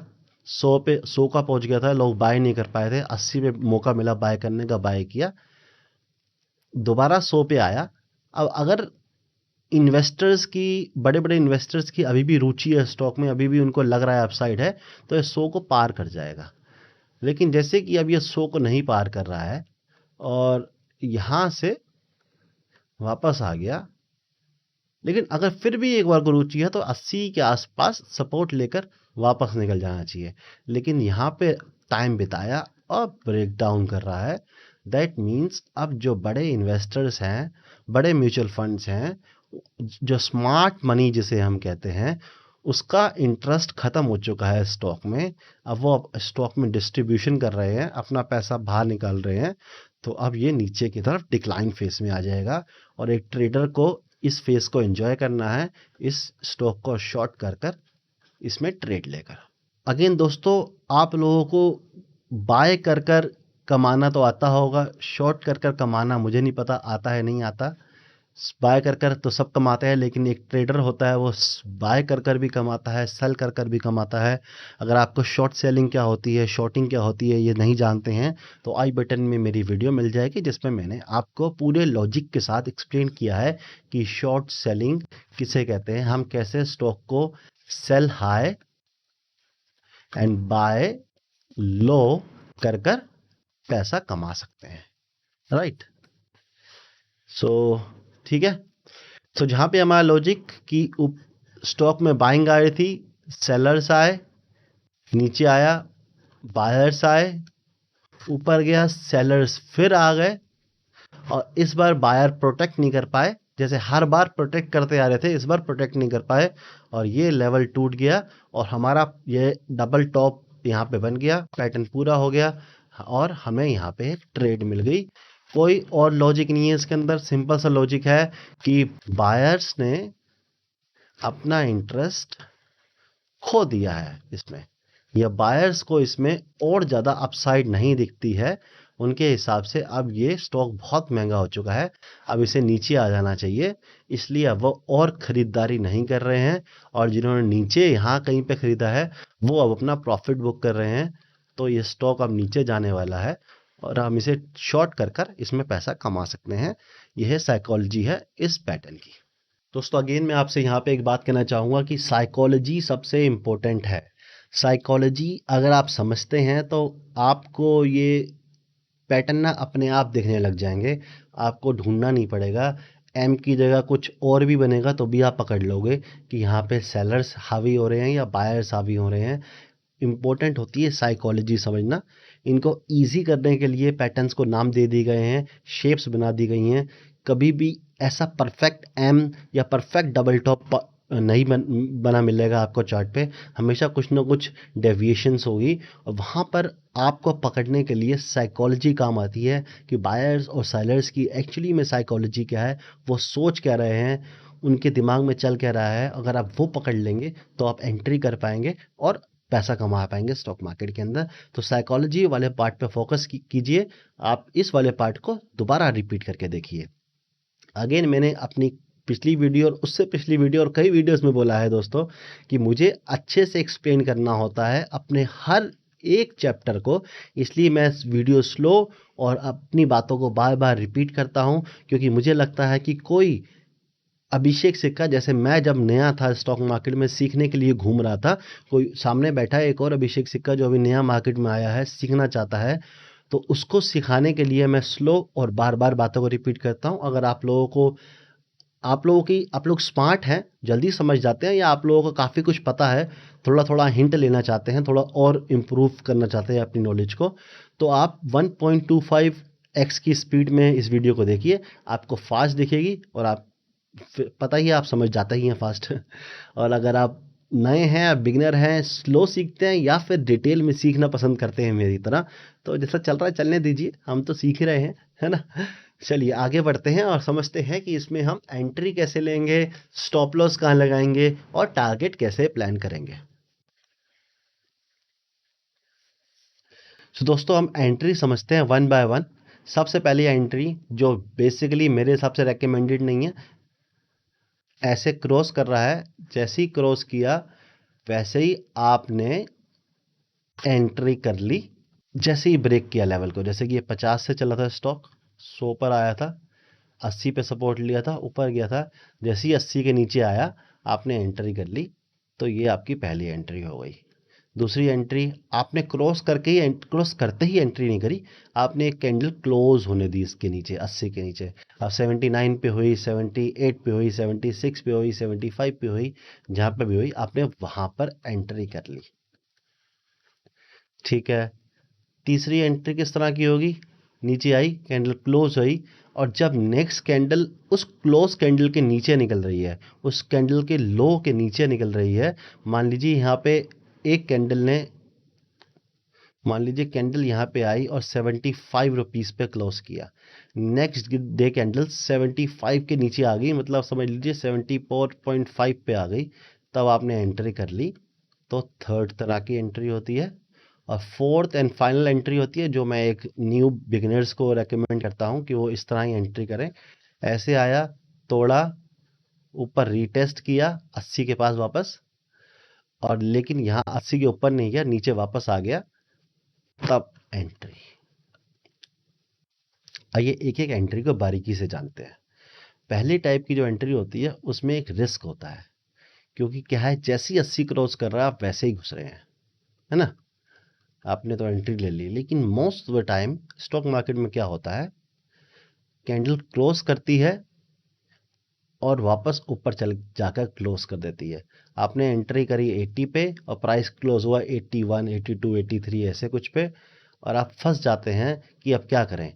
100 का पहुँच गया था, लोग बाय नहीं कर पाए थे। 80 पे मौका मिला बाय करने का, बाय किया, दोबारा 100 पे आया। अब अगर इन्वेस्टर्स की, बड़े बड़े इन्वेस्टर्स की अभी भी रुचि है स्टॉक में, अभी भी उनको लग रहा है अपसाइड है, तो ये 100 को पार कर जाएगा। लेकिन जैसे कि अब ये 100 को नहीं पार कर रहा है और यहाँ से वापस आ गया, लेकिन अगर फिर भी एक बार को रुचि है तो 80 के आसपास सपोर्ट लेकर वापस निकल जाना चाहिए। लेकिन यहाँ पे टाइम बिताया और ब्रेक डाउन कर रहा है। दैट मीन्स अब जो बड़े इन्वेस्टर्स हैं, बड़े म्यूचुअल फंड्स हैं, जो स्मार्ट मनी जिसे हम कहते हैं, उसका इंटरेस्ट ख़त्म हो चुका है स्टॉक में। अब वो स्टॉक में डिस्ट्रीब्यूशन कर रहे हैं, अपना पैसा बाहर निकाल रहे हैं। तो अब ये नीचे की तरफ डिक्लाइन फेस में आ जाएगा और एक ट्रेडर को इस फेस को एंजॉय करना है, इस स्टॉक को शॉर्ट कर कर इसमें ट्रेड लेकर। अगेन दोस्तों, आप लोगों को बाय कर कर कमाना तो आता होगा, शॉर्ट कर कर कमाना मुझे नहीं पता आता है नहीं आता। बाय कर कर तो सब कमाते हैं, लेकिन एक ट्रेडर होता है वो बाय कर कर भी कमाता है, सेल कर कर भी कमाता है। अगर आपको शॉर्ट सेलिंग क्या होती है, शॉर्टिंग क्या होती है, ये नहीं जानते हैं तो आई बटन में मेरी वीडियो मिल जाएगी, जिसमें मैंने आपको पूरे लॉजिक के साथ एक्सप्लेन किया है कि शॉर्ट सेलिंग किसे कहते हैं, हम कैसे स्टॉक को सेल हाई एंड बाय लो कर कर पैसा कमा सकते हैं, राइट। सो ठीक है। तो जहाँ पे हमारा लॉजिक कि स्टॉक में बाइंग आ रही थी, सेलर्स आए, नीचे आया, बायर्स आए, ऊपर गया, सेलर्स फिर आ गए, और इस बार बायर प्रोटेक्ट नहीं कर पाए। जैसे हर बार प्रोटेक्ट करते आ रहे थे, इस बार प्रोटेक्ट नहीं कर पाए और ये लेवल टूट गया और हमारा ये डबल टॉप यहाँ पे बन गया, पैटर्न पूरा हो गया और हमें यहाँ पे एक ट्रेड मिल गई। कोई और लॉजिक नहीं है इसके अंदर, सिंपल सा लॉजिक है कि बायर्स ने अपना इंटरेस्ट खो दिया है इसमें, या बायर्स को इसमें और ज़्यादा अपसाइड नहीं दिखती है उनके हिसाब से। अब ये स्टॉक बहुत महंगा हो चुका है, अब इसे नीचे आ जाना चाहिए, इसलिए अब वो और ख़रीदारी नहीं कर रहे हैं। और जिन्होंने नीचे यहाँ कहीं पे ख़रीदा है वो अब अपना प्रॉफिट बुक कर रहे हैं। तो ये स्टॉक अब नीचे जाने वाला है और हम इसे शॉर्ट कर कर इसमें पैसा कमा सकते हैं। यह साइकोलॉजी है इस पैटर्न की। दोस्तों अगेन मैं आपसे यहाँ पे एक बात कहना चाहूँगा कि साइकोलॉजी सबसे इम्पोर्टेंट है। साइकोलॉजी अगर आप समझते हैं तो आपको ये पैटर्न ना अपने आप दिखने लग जाएंगे, आपको ढूंढना नहीं पड़ेगा। एम की जगह कुछ और भी बनेगा तो भी आप पकड़ लोगे कि यहाँ पे सेलर्स हावी हो रहे हैं या बायर्स हावी हो रहे हैं। इम्पोर्टेंट होती है साइकोलॉजी समझना। इनको इजी करने के लिए पैटर्न्स को नाम दे दिए गए हैं, शेप्स बना दी गई हैं। कभी भी ऐसा परफेक्ट एम या परफेक्ट डबल टॉप नहीं बना मिलेगा आपको चार्ट पे, हमेशा कुछ ना कुछ डेविएशंस होगी और वहाँ पर आपको पकड़ने के लिए साइकोलॉजी काम आती है कि बायर्स और सेलर्स की एक्चुअली में साइकोलॉजी क्या है, वो सोच क्या रहे हैं, उनके दिमाग में चल क्या रहा है। अगर आप वो पकड़ लेंगे तो आप एंट्री कर पाएंगे और पैसा कमा पाएंगे स्टॉक मार्केट के अंदर। तो साइकोलॉजी वाले पार्ट पे फोकस कीजिए, आप इस वाले पार्ट को दोबारा रिपीट करके देखिए। अगेन मैंने अपनी पिछली वीडियो और उससे पिछली वीडियो और कई वीडियोस में बोला है दोस्तों कि मुझे अच्छे से एक्सप्लेन करना होता है अपने हर एक चैप्टर को, इसलिए मैं वीडियो स्लो और अपनी बातों को बार बार रिपीट करता हूं, क्योंकि मुझे लगता है कि कोई अभिषेक सिक्का जैसे मैं जब नया था स्टॉक मार्केट में सीखने के लिए घूम रहा था, कोई सामने बैठा है एक और अभिषेक सिक्का जो अभी नया मार्केट में आया है, सीखना चाहता है, तो उसको सिखाने के लिए मैं स्लो और बार बार बातों को रिपीट करता हूं। अगर आप लोग स्मार्ट हैं, जल्दी समझ जाते हैं, या आप लोगों को काफ़ी कुछ पता है, थोड़ा थोड़ा हिंट लेना चाहते हैं, थोड़ा और इम्प्रूव करना चाहते हैं अपनी नॉलेज को, तो आप 1.25x की स्पीड में इस वीडियो को देखिए, आपको फास्ट दिखेगी और आप पता ही है, आप समझ जाते ही हैं फास्ट। और अगर आप नए हैं, बिगिनर हैं, स्लो सीखते हैं, या फिर डिटेल में सीखना पसंद करते हैं मेरी तरह, तो जैसा चल रहा है चलने दीजिए, हम तो सीख ही रहे हैं, है ना। चलिए आगे बढ़ते हैं और समझते हैं कि इसमें हम एंट्री कैसे लेंगे, स्टॉप लॉस कहाँ लगाएंगे और टारगेट कैसे प्लान करेंगे। तो दोस्तों हम एंट्री समझते हैं वन बाय वन। सबसे पहली एंट्री जो बेसिकली मेरे हिसाब से रेकमेंडेड नहीं है, ऐसे क्रॉस कर रहा है, जैसे ही क्रॉस किया वैसे ही आपने एंट्री कर ली। जैसे ही ब्रेक किया लेवल को, जैसे कि ये 50 से चला था स्टॉक, 100 पर आया था, 80 पे सपोर्ट लिया था, ऊपर गया था, जैसे ही 80 के नीचे आया आपने एंट्री कर ली, तो ये आपकी पहली एंट्री हो गई। दूसरी एंट्री, आपने क्रॉस करते ही एंट्री नहीं करी, आपने एक कैंडल क्लोज होने दी इसके नीचे, 80 के नीचे। अब 79 पे हुई, 78 पे हुई, 76 पे हुई, 75 पे हुई, जहाँ पे भी हुई आपने वहाँ पर एंट्री कर ली। ठीक है, तीसरी एंट्री किस तरह की होगी, नीचे आई, कैंडल क्लोज हुई, और जब नेक्स्ट कैंडल उस क्लोज कैंडल के नीचे निकल रही है, उस कैंडल के लो के नीचे निकल रही है, मान लीजिए यहाँ पे एक कैंडल ने, मान लीजिए कैंडल यहाँ पे आई और 75 रुपीज़ पे क्लोज किया, नेक्स्ट डे कैंडल 75 के नीचे आ गई, मतलब समझ लीजिए 74.5 पे आ गई, तब आपने एंट्री कर ली। तो थर्ड तरह की एंट्री होती है। और फोर्थ एंड फाइनल एंट्री होती है, जो मैं एक न्यू बिगिनर्स को रेकमेंड करता हूँ कि वो इस तरह ही एंट्री करें। ऐसे आया, तोड़ा, ऊपर रीटेस्ट किया 80 के पास वापस, और लेकिन यहाँ 80 के ऊपर नहीं गया, नीचे वापस आ गया, तब एंट्री। आइए एक एक एंट्री को बारीकी से जानते हैं। पहली टाइप की जो एंट्री होती है उसमें एक रिस्क होता है, क्योंकि क्या है, जैसी 80 क्रॉस कर रहा है आप वैसे ही घुस रहे हैं, है ना। आपने तो एंट्री ले ली, लेकिन most of the time stock market में क्या होता है, कैंडल क्लोज करती है और वापस ऊपर चल जाकर क्लोज कर देती है। आपने एंट्री करी 80 पे और प्राइस क्लोज हुआ 81, 82, 83 ऐसे कुछ पे, और आप फंस जाते हैं कि अब क्या करें।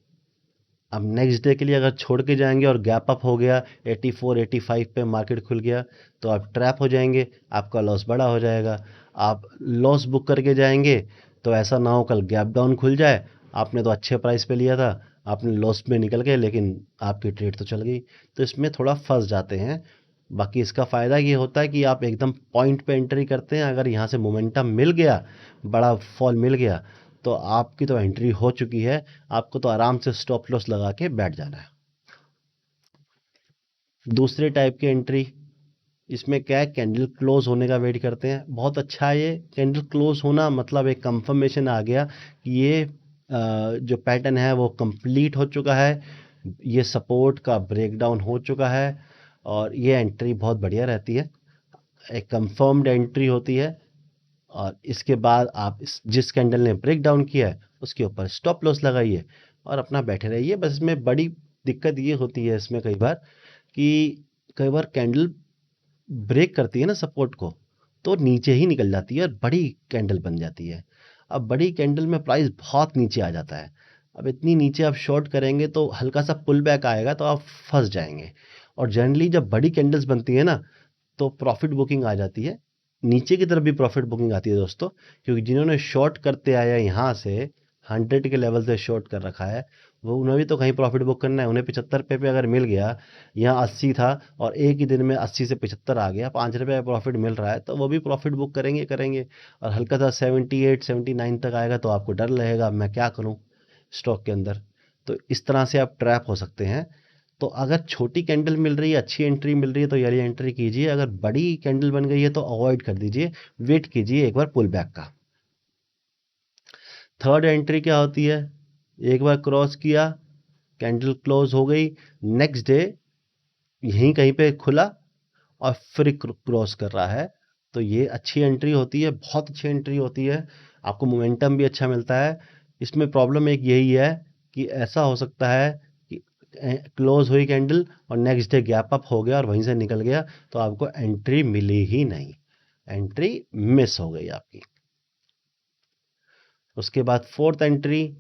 अब नेक्स्ट डे के लिए अगर छोड़ के जाएंगे और गैप अप हो गया 84, 85 पे मार्केट खुल गया, तो आप ट्रैप हो जाएंगे, आपका लॉस बड़ा हो जाएगा। आप लॉस बुक करके जाएंगे तो ऐसा ना हो कल गैप डाउन खुल जाए, आपने तो अच्छे प्राइस पे लिया था, आपने लॉस में निकल गए, लेकिन आपकी ट्रेड तो चल गई। तो इसमें थोड़ा फंस जाते हैं। बाकी इसका फ़ायदा ये होता है कि आप एकदम पॉइंट पे एंट्री करते हैं, अगर यहाँ से मोमेंटम मिल गया, बड़ा फॉल मिल गया, तो आपकी तो एंट्री हो चुकी है, आपको तो आराम से स्टॉप लॉस लगा के बैठ जाना है। दूसरे टाइप की एंट्री, इसमें क्या है, कैंडल क्लोज होने का वेट करते हैं। बहुत अच्छा है, ये कैंडल क्लोज होना मतलब एक कंफर्मेशन आ गया कि ये जो पैटर्न है वो कंप्लीट हो चुका है, ये सपोर्ट का ब्रेकडाउन हो चुका है, और ये एंट्री बहुत बढ़िया रहती है, एक कंफर्म्ड एंट्री होती है। और इसके बाद आप जिस कैंडल ने ब्रेक डाउन किया है उसके ऊपर स्टॉप लॉस लगाइए और अपना बैठे रहिए। बस इसमें बड़ी दिक्कत ये होती है इसमें कई बार कि कई बार कैंडल ब्रेक करती है ना सपोर्ट को, तो नीचे ही निकल जाती है और बड़ी कैंडल बन जाती है। अब बड़ी कैंडल में प्राइस बहुत नीचे आ जाता है, अब इतनी नीचे आप शॉर्ट करेंगे तो हल्का सा पुल बैक आएगा तो आप फंस जाएंगे। और जनरली जब बड़ी कैंडल्स बनती है ना, तो प्रॉफिट बुकिंग आ जाती है, नीचे की तरफ भी प्रॉफिट बुकिंग आती है दोस्तों, क्योंकि जिन्होंने शॉर्ट करते आया यहाँ से 100 के लेवल से शॉर्ट कर रखा है, वो उन्हें भी तो कहीं प्रॉफिट बुक करना है। उन्हें 75 रुपये पे अगर मिल गया, यहाँ 80 था और एक ही दिन में 80 से 75 आ गया, 5 रुपये का प्रॉफिट मिल रहा है, तो वो भी प्रॉफिट बुक करेंगे। और हल्का सा 78 79 तक आएगा तो आपको डर रहेगा, मैं क्या करूँ स्टॉक के अंदर। तो इस तरह से आप ट्रैप हो सकते हैं। तो अगर छोटी कैंडल मिल रही है, अच्छी एंट्री मिल रही है तो ये एंट्री कीजिए। अगर बड़ी कैंडल बन गई है तो अवॉइड कर दीजिए, वेट कीजिए एक बार पुल बैक का। थर्ड एंट्री क्या होती है, एक बार क्रॉस किया, कैंडल क्लोज हो गई, नेक्स्ट डे यहीं कहीं पे खुला और फिर क्रॉस कर रहा है, तो ये अच्छी एंट्री होती है, बहुत अच्छी एंट्री होती है। आपको मोमेंटम भी अच्छा मिलता है। इसमें प्रॉब्लम एक यही है कि ऐसा हो सकता है कि क्लोज हुई कैंडल और नेक्स्ट डे गैप अप हो गया और वहीं से निकल गया, तो आपको एंट्री मिली ही नहीं, एंट्री मिस हो गई आपकी। उसके बाद फोर्थ एंट्री,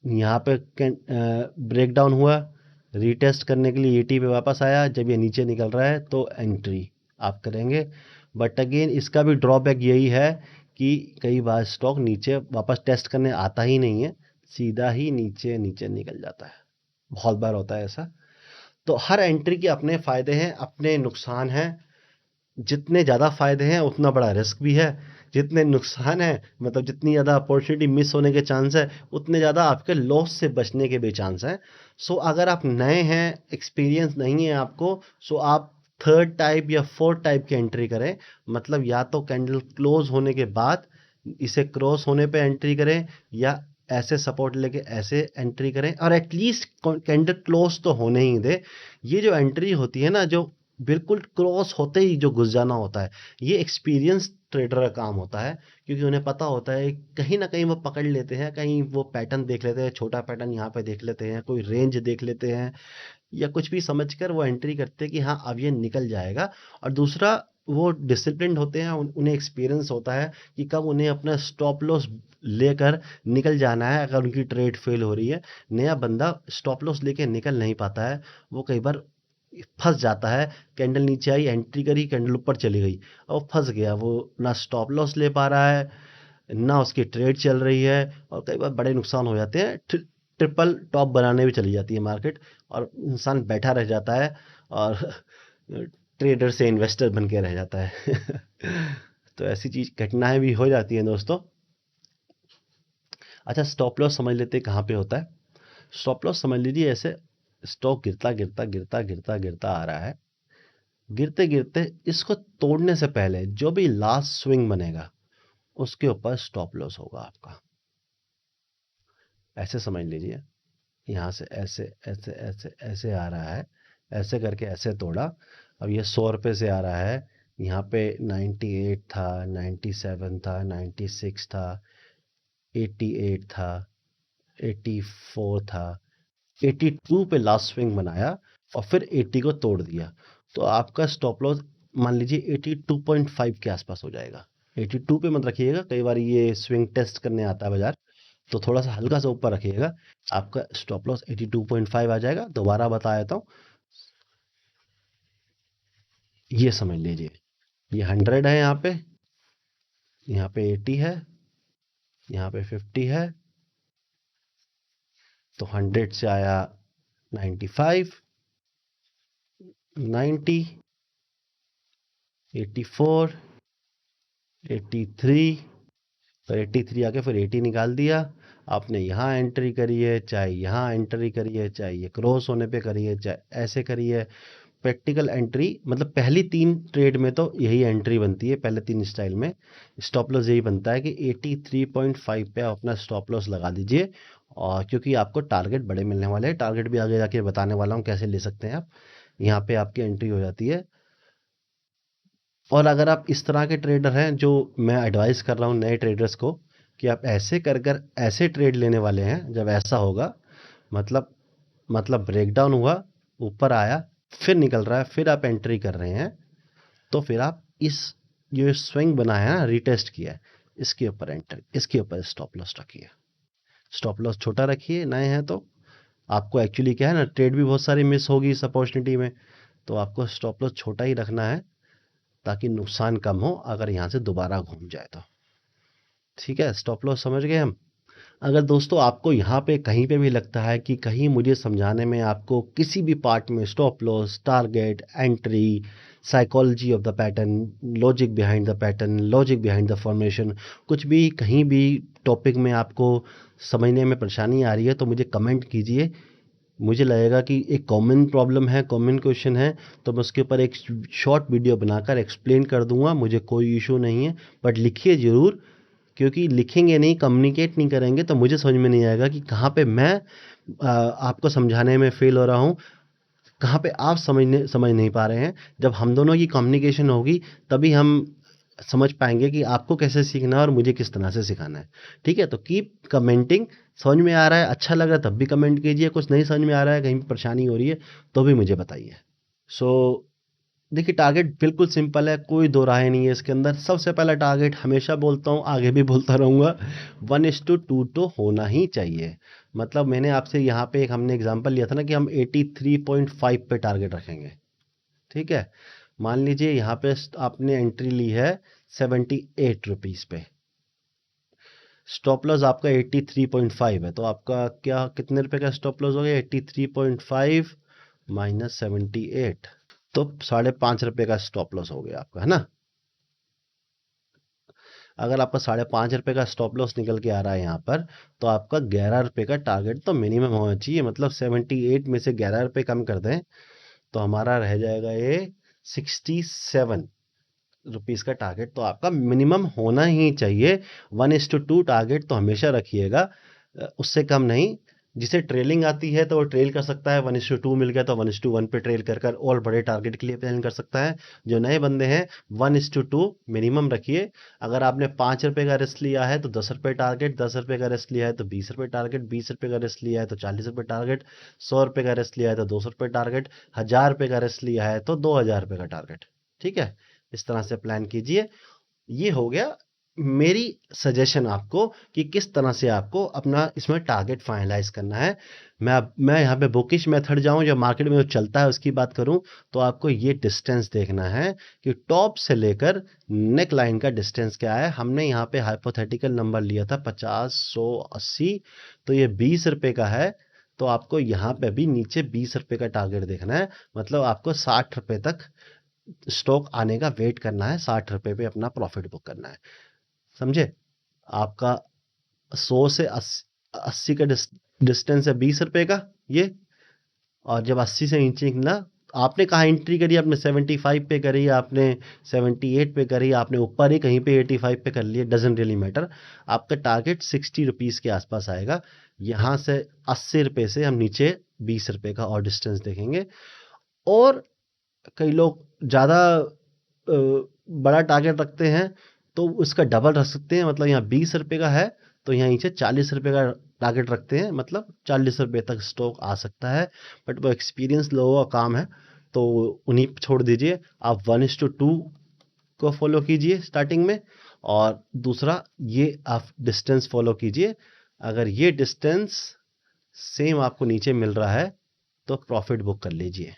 यहाँ पे ब्रेकडाउन हुआ, रीटेस्ट करने के लिए 80 पे वापस आया, जब ये नीचे निकल रहा है तो एंट्री आप करेंगे। बट अगेन इसका भी ड्रॉबैक यही है कि कई बार स्टॉक नीचे वापस टेस्ट करने आता ही नहीं है, सीधा ही नीचे नीचे निकल जाता है, बहुत बार होता है ऐसा। तो हर एंट्री के अपने फ़ायदे हैं, अपने नुकसान हैं। जितने ज़्यादा फ़ायदे हैं उतना बड़ा रिस्क भी है, जितने नुकसान है मतलब जितनी ज़्यादा अपॉर्चुनिटी मिस होने के चांस है, उतने ज़्यादा आपके लॉस से बचने के भी चांस हैं। सो अगर आप नए हैं, एक्सपीरियंस नहीं है आपको, सो आप थर्ड टाइप या फोर्थ टाइप की एंट्री करें। मतलब या तो कैंडल क्लोज होने के बाद इसे क्रॉस होने पे एंट्री करें, या ऐसे सपोर्ट लेके ऐसे एंट्री करें, और एटलीस्ट कैंडल क्लोज तो होने ही दे। ये जो एंट्री होती है ना, जो बिल्कुल क्रॉस होते ही जो घुस जाना होता है, ये एक्सपीरियंस ट्रेडर का काम होता है, क्योंकि उन्हें पता होता है कहीं ना कहीं वो पकड़ लेते हैं, कहीं वो पैटर्न देख लेते हैं, छोटा पैटर्न यहाँ पे देख लेते हैं, कोई रेंज देख लेते हैं, या कुछ भी समझकर वो एंट्री करते हैं कि हाँ अब ये निकल जाएगा। और दूसरा, वो डिसिप्लिन्ड होते हैं, उन्हें एक्सपीरियंस होता है कि कब उन्हें अपना स्टॉप लॉस लेकर निकल जाना है अगर उनकी ट्रेड फेल हो रही है। नया बंदा स्टॉप लॉस लेके निकल नहीं पाता है, वो कई बार फंस जाता है। कैंडल नीचे आई, एंट्री करी, कैंडल ऊपर चली गई, और फंस गया, वो ना स्टॉप लॉस ले पा रहा है, ना उसकी ट्रेड चल रही है, और कई बार बड़े नुकसान हो जाते हैं। ट्रिपल टॉप बनाने भी चली जाती है मार्केट, और इंसान बैठा रह जाता है और ट्रेडर से इन्वेस्टर बन के रह जाता है। तो ऐसी चीज घटनाएं भी हो जाती हैं दोस्तों। अच्छा, स्टॉप लॉस समझ लेते हैं कहाँ पे होता है। स्टॉप लॉस समझ लीजिए, ऐसे स्टॉक गिरता गिरता गिरता गिरता गिरता आ रहा है, गिरते गिरते इसको तोड़ने से पहले जो भी लास्ट स्विंग बनेगा उसके ऊपर स्टॉप लॉस होगा आपका। ऐसे समझ लीजिए, यहाँ से ऐसे ऐसे ऐसे ऐसे आ रहा है, ऐसे करके ऐसे तोड़ा, अब ये 100 रुपये से आ रहा है, यहाँ पे 98 था, 97 था, 96 था, 88 था, 84 था, 82 पे लास्ट स्विंग बनाया और फिर 80 को तोड़ दिया, तो आपका स्टॉप लॉस मान लीजिए 82.5 के आसपास हो जाएगा। 82 पे मत रखिएगा, कई बार ये स्विंग टेस्ट करने आता है बाजार, तो थोड़ा सा हल्का सा ऊपर रखिएगा, आपका स्टॉप लॉस 82.5 आ जाएगा। दोबारा बता देता हूँ, ये समझ लीजिए, ये 100 है, यहाँ पे 80 है, यहाँ पे 50 है, तो 100 से आया 95, 90, 84, 83, तो 83 आके फिर 80 निकाल दिया। आपने यहाँ एंट्री करी है, चाहे यहाँ एंट्री करी है, चाहे ये क्रॉस होने पे करी है, चाहे ऐसे करी है, प्रैक्टिकल एंट्री मतलब पहली 3 ट्रेड में तो यही एंट्री बनती है। पहले 3 स्टाइल में स्टॉप लॉस यही बनता है कि 83.5 पे आप अपना स्टॉप लॉस लगा दीजिए, और क्योंकि आपको टारगेट बड़े मिलने वाले हैं, टारगेट भी आगे जाके बताने वाला हूँ कैसे ले सकते हैं आप। यहाँ पे आपकी एंट्री हो जाती है। और अगर आप इस तरह के ट्रेडर हैं, जो मैं एडवाइस कर रहा हूँ नए ट्रेडर्स को, कि आप ऐसे कर कर ऐसे ट्रेड लेने वाले हैं, जब ऐसा होगा मतलब ब्रेकडाउन हुआ, ऊपर आया, फिर निकल रहा है, फिर आप एंट्री कर रहे हैं, तो फिर आप इस जो स्विंग बना है ना, रीटेस्ट किया है, इसके ऊपर एंटर, इसके ऊपर स्टॉप लॉस रखिए। स्टॉप लॉस छोटा रखिए, नए हैं तो। आपको एक्चुअली क्या है ना, ट्रेड भी बहुत सारी मिस होगी इस अपॉर्चुनिटी में, तो आपको स्टॉप लॉस छोटा ही रखना है, ताकि नुकसान कम हो अगर यहाँ से दोबारा घूम जाए तो। ठीक है, स्टॉप लॉस समझ गए हम। अगर दोस्तों आपको यहाँ पे कहीं पे भी लगता है कि कहीं मुझे समझाने में आपको किसी भी पार्ट में stop loss, target, entry, psychology of the pattern, logic behind the pattern, logic behind the formation, कुछ भी कहीं भी टॉपिक में आपको समझने में परेशानी आ रही है तो मुझे कमेंट कीजिए। मुझे लगेगा कि एक कॉमन प्रॉब्लम है, कॉमन क्वेश्चन है, तो मैं उसके ऊपर एक शॉर्ट वीडियो बनाकर एक्सप्लेन कर दूंगा। मुझे कोई इशू नहीं है, बट लिखिए ज़रूर, क्योंकि लिखेंगे नहीं, कम्युनिकेट नहीं करेंगे तो मुझे समझ में नहीं आएगा कि कहाँ पे मैं आपको समझाने में फेल हो रहा हूँ, कहाँ पे आप समझ नहीं पा रहे हैं। जब हम दोनों की कम्युनिकेशन होगी तभी हम समझ पाएंगे कि आपको कैसे सीखना है और मुझे किस तरह से सिखाना है। ठीक है, तो कीप कमेंटिंग। समझ में आ रहा है, अच्छा लग रहा है तब भी कमेंट कीजिए, कुछ नहीं समझ में आ रहा है, कहीं परेशानी हो रही है तो भी मुझे बताइए। सो देखिए, टारगेट बिल्कुल सिंपल है, कोई दो राय नहीं है इसके अंदर। सबसे पहला टारगेट हमेशा बोलता हूँ, आगे भी बोलता रहूँगा, 1:2 तो होना ही चाहिए। मतलब मैंने आपसे यहाँ पे एक हमने एग्जांपल लिया था ना कि हम 83.5 पे टारगेट रखेंगे। ठीक है, मान लीजिए यहाँ पे आपने एंट्री ली है 78 रुपीज़ पे, स्टॉप लॉस आपका 83.5 है, तो आपका क्या कितने रुपए का स्टॉप लॉस हो गया? 83.5 माइनस 78, तो 5.5 रुपये का स्टॉप लॉस हो गया आपका, है ना। अगर आपका 5.5 रुपये का स्टॉप लॉस निकल के आ रहा है यहाँ पर, तो आपका 11 रुपये का टारगेट तो मिनिमम होना चाहिए। मतलब 78 में से 11 रुपये कम कर दें तो हमारा रह जाएगा ये 67 रुपीज़ का टारगेट तो आपका मिनिमम होना ही चाहिए। 1:2 टारगेट तो हमेशा रखिएगा, उससे कम नहीं। जिसे ट्रेलिंग आती है तो वो ट्रेल कर सकता है, 1:2 मिल गया तो 1:1 पे ट्रेल कर और बड़े टारगेट के लिए प्लान कर सकता है। जो नए बंदे हैं 1:2 मिनिमम रखिए। अगर आपने 5 रुपये का रिस्क लिया है तो 10 रुपये टारगेट, 10 रुपये का रिस्क लिया है तो 20 रुपये टारगेट, 20 रुपये का रिस्क लिया है तो 40 रुपये टारगेट, 100 रुपये का रिस्क लिया है तो 200 रुपये टारगेट, 1000 रुपये का रिस्क लिया है तो 2000 रुपये का टारगेट। ठीक है, इस तरह से प्लान कीजिए। ये हो गया मेरी सजेशन आपको कि किस तरह से आपको अपना इसमें टारगेट फाइनलाइज करना है। मैं यहाँ पे बुकिश मेथड जाऊँ, जो मार्केट में जो चलता है उसकी बात करूँ, तो आपको ये डिस्टेंस देखना है कि टॉप से लेकर नेक लाइन का डिस्टेंस क्या है। हमने यहाँ पे हाइपोथेटिकल नंबर लिया था 50, 100, 80, तो ये 20 रुपये का है। तो आपको यहाँ पे भी नीचे 20 रुपये का टारगेट देखना है। मतलब आपको 60 रुपये तक स्टॉक आने का वेट करना है, 60 रुपये पे अपना प्रॉफिट बुक करना है। समझे? आपका 100 से 80 का डिस्टेंस है 20 रुपये का ये, और जब 80 से नीचे निकला, आपने कहाँ एंट्री करी? आपने 75 पे करी, आपने 78 पे करी, आपने ऊपर ही कहीं पे 85 पे कर लिया, डजेंट रियली मैटर। आपका टारगेट 60 रुपीज़ के आसपास आएगा। यहाँ से 80 रुपये से हम नीचे 20 रुपये का और डिस्टेंस देखेंगे। और कई लोग ज़्यादा बड़ा टारगेट रखते हैं तो उसका डबल रख सकते हैं। मतलब यहाँ 20 रुपये का है तो यहाँ नीचे 40 रुपये का टारगेट रखते हैं, मतलब 40 रुपये तक स्टॉक आ सकता है। बट वो एक्सपीरियंस लोगों का काम है तो उन्हीं पे छोड़ दीजिए। आप 1:2 को फॉलो कीजिए स्टार्टिंग में, और दूसरा ये आप डिस्टेंस फॉलो कीजिए। अगर ये डिस्टेंस सेम आपको नीचे मिल रहा है तो प्रॉफिट बुक कर लीजिए।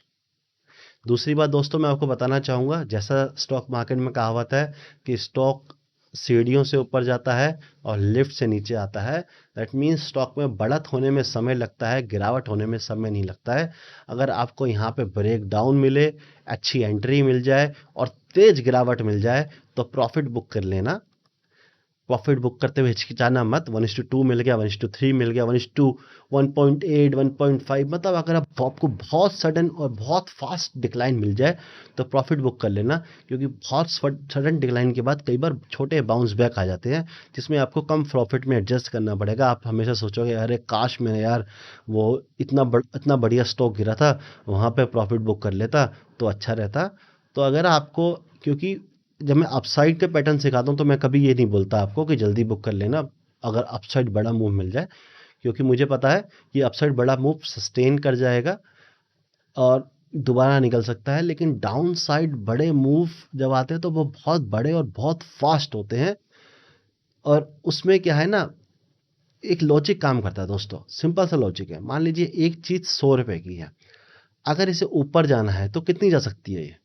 दूसरी बात दोस्तों मैं आपको बताना चाहूँगा, जैसा स्टॉक मार्केट में कहावत है कि स्टॉक सीढ़ियों से ऊपर जाता है और लिफ्ट से नीचे आता है। दैट मीन्स स्टॉक में बढ़त होने में समय लगता है, गिरावट होने में समय नहीं लगता है। अगर आपको यहाँ पे ब्रेक डाउन मिले, अच्छी एंट्री मिल जाए और तेज गिरावट मिल जाए तो प्रॉफिट बुक कर लेना। प्रॉफिट बुक करते हुए हिचकिचाना मत। 1:2 मिल गया, 1:3 मिल गया, 1:1.8, 1.5, मतलब अगर आपको बहुत सडन और बहुत फास्ट डिक्लाइन मिल जाए तो प्रॉफिट बुक कर लेना, क्योंकि बहुत सडन डिक्लाइन के बाद कई बार छोटे बाउंस बैक आ जाते हैं जिसमें आपको कम प्रॉफिट में एडजस्ट करना पड़ेगा। आप हमेशा सोचोगे अरे काश मैं यार वो इतना बढ़िया स्टॉक गिरा था, वहाँ पर प्रॉफिट बुक कर लेता तो अच्छा रहता। तो अगर आपको, क्योंकि जब मैं अपसाइड के पैटर्न सिखाता हूँ तो मैं कभी ये नहीं बोलता आपको कि जल्दी बुक कर लेना अगर अपसाइड बड़ा मूव मिल जाए, क्योंकि मुझे पता है कि अपसाइड बड़ा मूव सस्टेन कर जाएगा और दोबारा निकल सकता है। लेकिन डाउन साइड बड़े मूव जब आते हैं तो वो बहुत बड़े और बहुत फास्ट होते हैं। और उसमें क्या है ना, एक लॉजिक काम करता है दोस्तों। सिंपल सा लॉजिक है। मान लीजिए एक चीज़ 100 रुपये की है, अगर इसे ऊपर जाना है तो कितनी जा सकती है? ये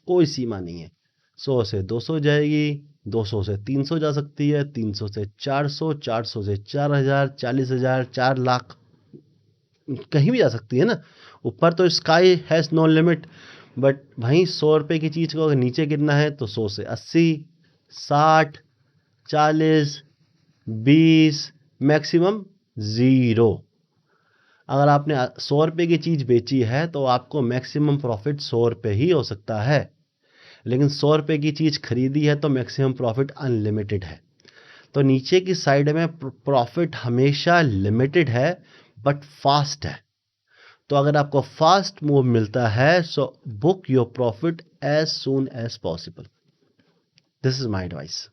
कोई सीमा नहीं है। 100 से 200 जाएगी, 200 से 300 जा सकती है, 300 से 400, 400 से 4000, 40,000, 4 लाख, कहीं भी जा सकती है ना। ऊपर तो sky has no limit, but वहीं 100 रुपये की चीज़ को अगर नीचे गिरना है तो 100 से 80, 60, 40, 20, मैक्सिमम 0। अगर आपने 100 रुपये की चीज़ बेची है तो आपको मैक्सिमम प्रॉफिट 100 रुपये ही हो सकता है, लेकिन 100 रुपये की चीज़ खरीदी है तो मैक्सिमम प्रॉफिट अनलिमिटेड है। तो नीचे की साइड में प्रॉफिट हमेशा लिमिटेड है बट फास्ट है। तो अगर आपको फास्ट मूव मिलता है so book your profit as soon as possible. This is my advice.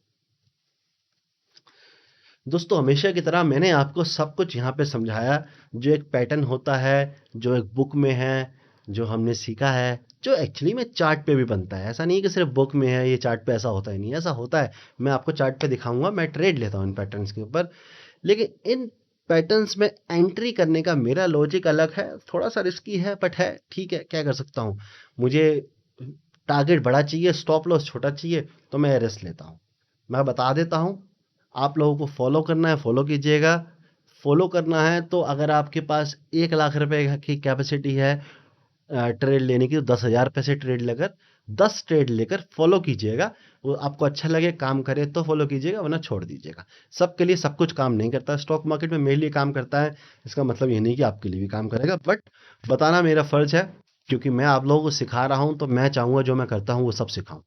दोस्तों हमेशा की तरह मैंने आपको सब कुछ यहाँ पे समझाया, जो एक पैटर्न होता है, जो एक बुक में है, जो हमने सीखा है, जो एक्चुअली में चार्ट पे भी बनता है। ऐसा नहीं है कि सिर्फ बुक में है, ये चार्ट पे ऐसा होता ही नहीं, ऐसा होता है। मैं आपको चार्ट पे दिखाऊंगा, मैं ट्रेड लेता हूँ इन पैटर्न्स के ऊपर, लेकिन इन पैटर्न्स में एंट्री करने का मेरा लॉजिक अलग है। थोड़ा सा रिस्की है बट है, ठीक है, क्या कर सकता हूँ। मुझे टारगेट बड़ा चाहिए, स्टॉप लॉस छोटा चाहिए, तो मैं रिस्क लेता हूँ। मैं बता देता हूँ, आप लोगों को फॉलो करना है फॉलो कीजिएगा। फॉलो करना है तो अगर आपके पास 1 लाख रुपए की कैपेसिटी है ट्रेड लेने की, तो 10,000 रुपये से ट्रेड लेकर 10 ट्रेड लेकर फॉलो कीजिएगा। वो आपको अच्छा लगे, काम करे तो फॉलो कीजिएगा, वरना छोड़ दीजिएगा। सबके लिए सब कुछ काम नहीं करता। स्टॉक मार्केट में मेरे लिए काम करता है, इसका मतलब ये नहीं कि आपके लिए भी काम करेगा, बट बताना मेरा फर्ज है, क्योंकि मैं आप लोगों को सिखा रहा हूँ तो मैं चाहूँगा जो मैं करता हूँ वो सब सिखाऊं।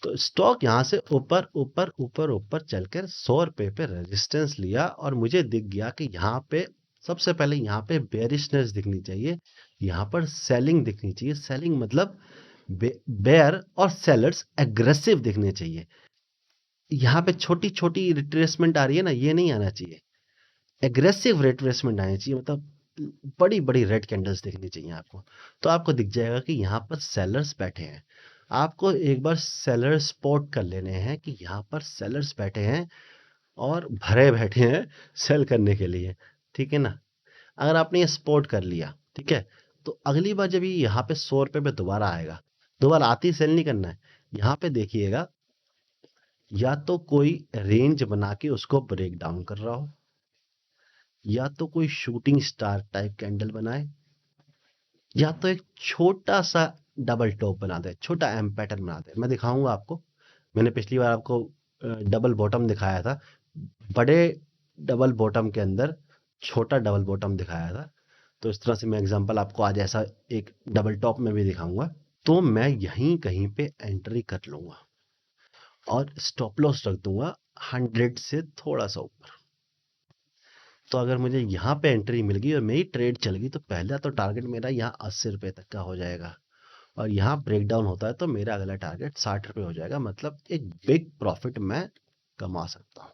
तो स्टॉक यहाँ से ऊपर ऊपर ऊपर ऊपर चलकर 100 रुपये पे रेजिस्टेंस लिया और मुझे दिख गया कि यहाँ पे सबसे पहले यहाँ पे बेरिशनेस दिखनी चाहिए, यहाँ पर सेलिंग दिखनी चाहिए। सेलिंग मतलब बेयर और सेलर्स एग्रेसिव दिखने चाहिए। यहाँ पे छोटी छोटी रिट्रेसमेंट आ रही है ना, ये नहीं आना चाहिए। एग्रेसिव रिट्रेसमेंट आनी चाहिए, मतलब बड़ी बड़ी रेड कैंडल्स दिखनी चाहिए आपको। तो आपको दिख जाएगा कि यहाँ पर सेलर्स बैठे हैं। आपको एक बार सेलर स्पॉट कर लेने हैं कि यहाँ पर सेलर्स बैठे हैं और भरे बैठे हैं सेल करने के लिए, ठीक है ना। अगर आपने ये स्पॉट कर लिया, ठीक है, तो अगली बार जब ये यहाँ पे 100 रुपये पे दोबारा आएगा, दोबारा आते ही सेल नहीं करना है। यहाँ पे देखिएगा, या तो कोई रेंज बना के उसको ब्रेक डाउन कर रहा हो, या तो कोई शूटिंग स्टार टाइप कैंडल बनाए, या तो एक छोटा सा डबल टॉप बना दे, छोटा एम पैटर्न बना दे। मैं दिखाऊंगा आपको, मैंने पिछली बार आपको डबल बॉटम दिखाया था, बड़े डबल बॉटम के अंदर छोटा डबल बॉटम दिखाया था। तो इस तरह से मैं एग्जांपल आपको आज ऐसा एक डबल टॉप में भी दिखाऊंगा। तो मैं यहीं कहीं पे एंट्री कर लूंगा और स्टॉप लॉस रख दूंगा 100 से थोड़ा सा ऊपर। तो अगर मुझे यहाँ पे एंट्री मिल गई और मेरी ट्रेड चल गई, तो पहला तो टारगेट मेरा यहाँ 80 रुपये तक का हो जाएगा, और यहाँ ब्रेकडाउन होता है तो मेरा अगला टारगेट 60 रुपये हो जाएगा। मतलब एक बिग प्रॉफिट मैं कमा सकता हूँ,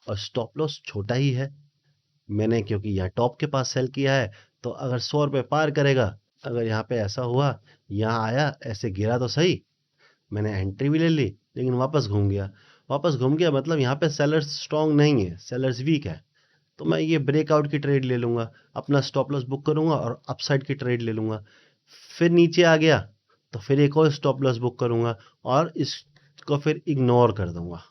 और स्टॉप लॉस छोटा ही है। मैंने क्योंकि यहाँ टॉप के पास सेल किया है, तो अगर 100 रुपये पार करेगा, अगर यहाँ पे ऐसा हुआ, यहाँ आया, ऐसे गिरा तो सही, मैंने एंट्री भी ले ली, लेकिन वापस घूम गया। वापस घूम गया मतलब यहाँ पे सेलर्स स्ट्रॉन्ग नहीं है, सेलर्स वीक है, तो मैं ये ब्रेकआउट की ट्रेड ले लूँगा, अपना स्टॉप लॉस बुक करूँगा और अपसाइड की ट्रेड ले लूँगा। फिर नीचे आ गया तो फिर एक और स्टॉप लॉस बुक करूँगा और इसको फिर इग्नोर कर दूँगा,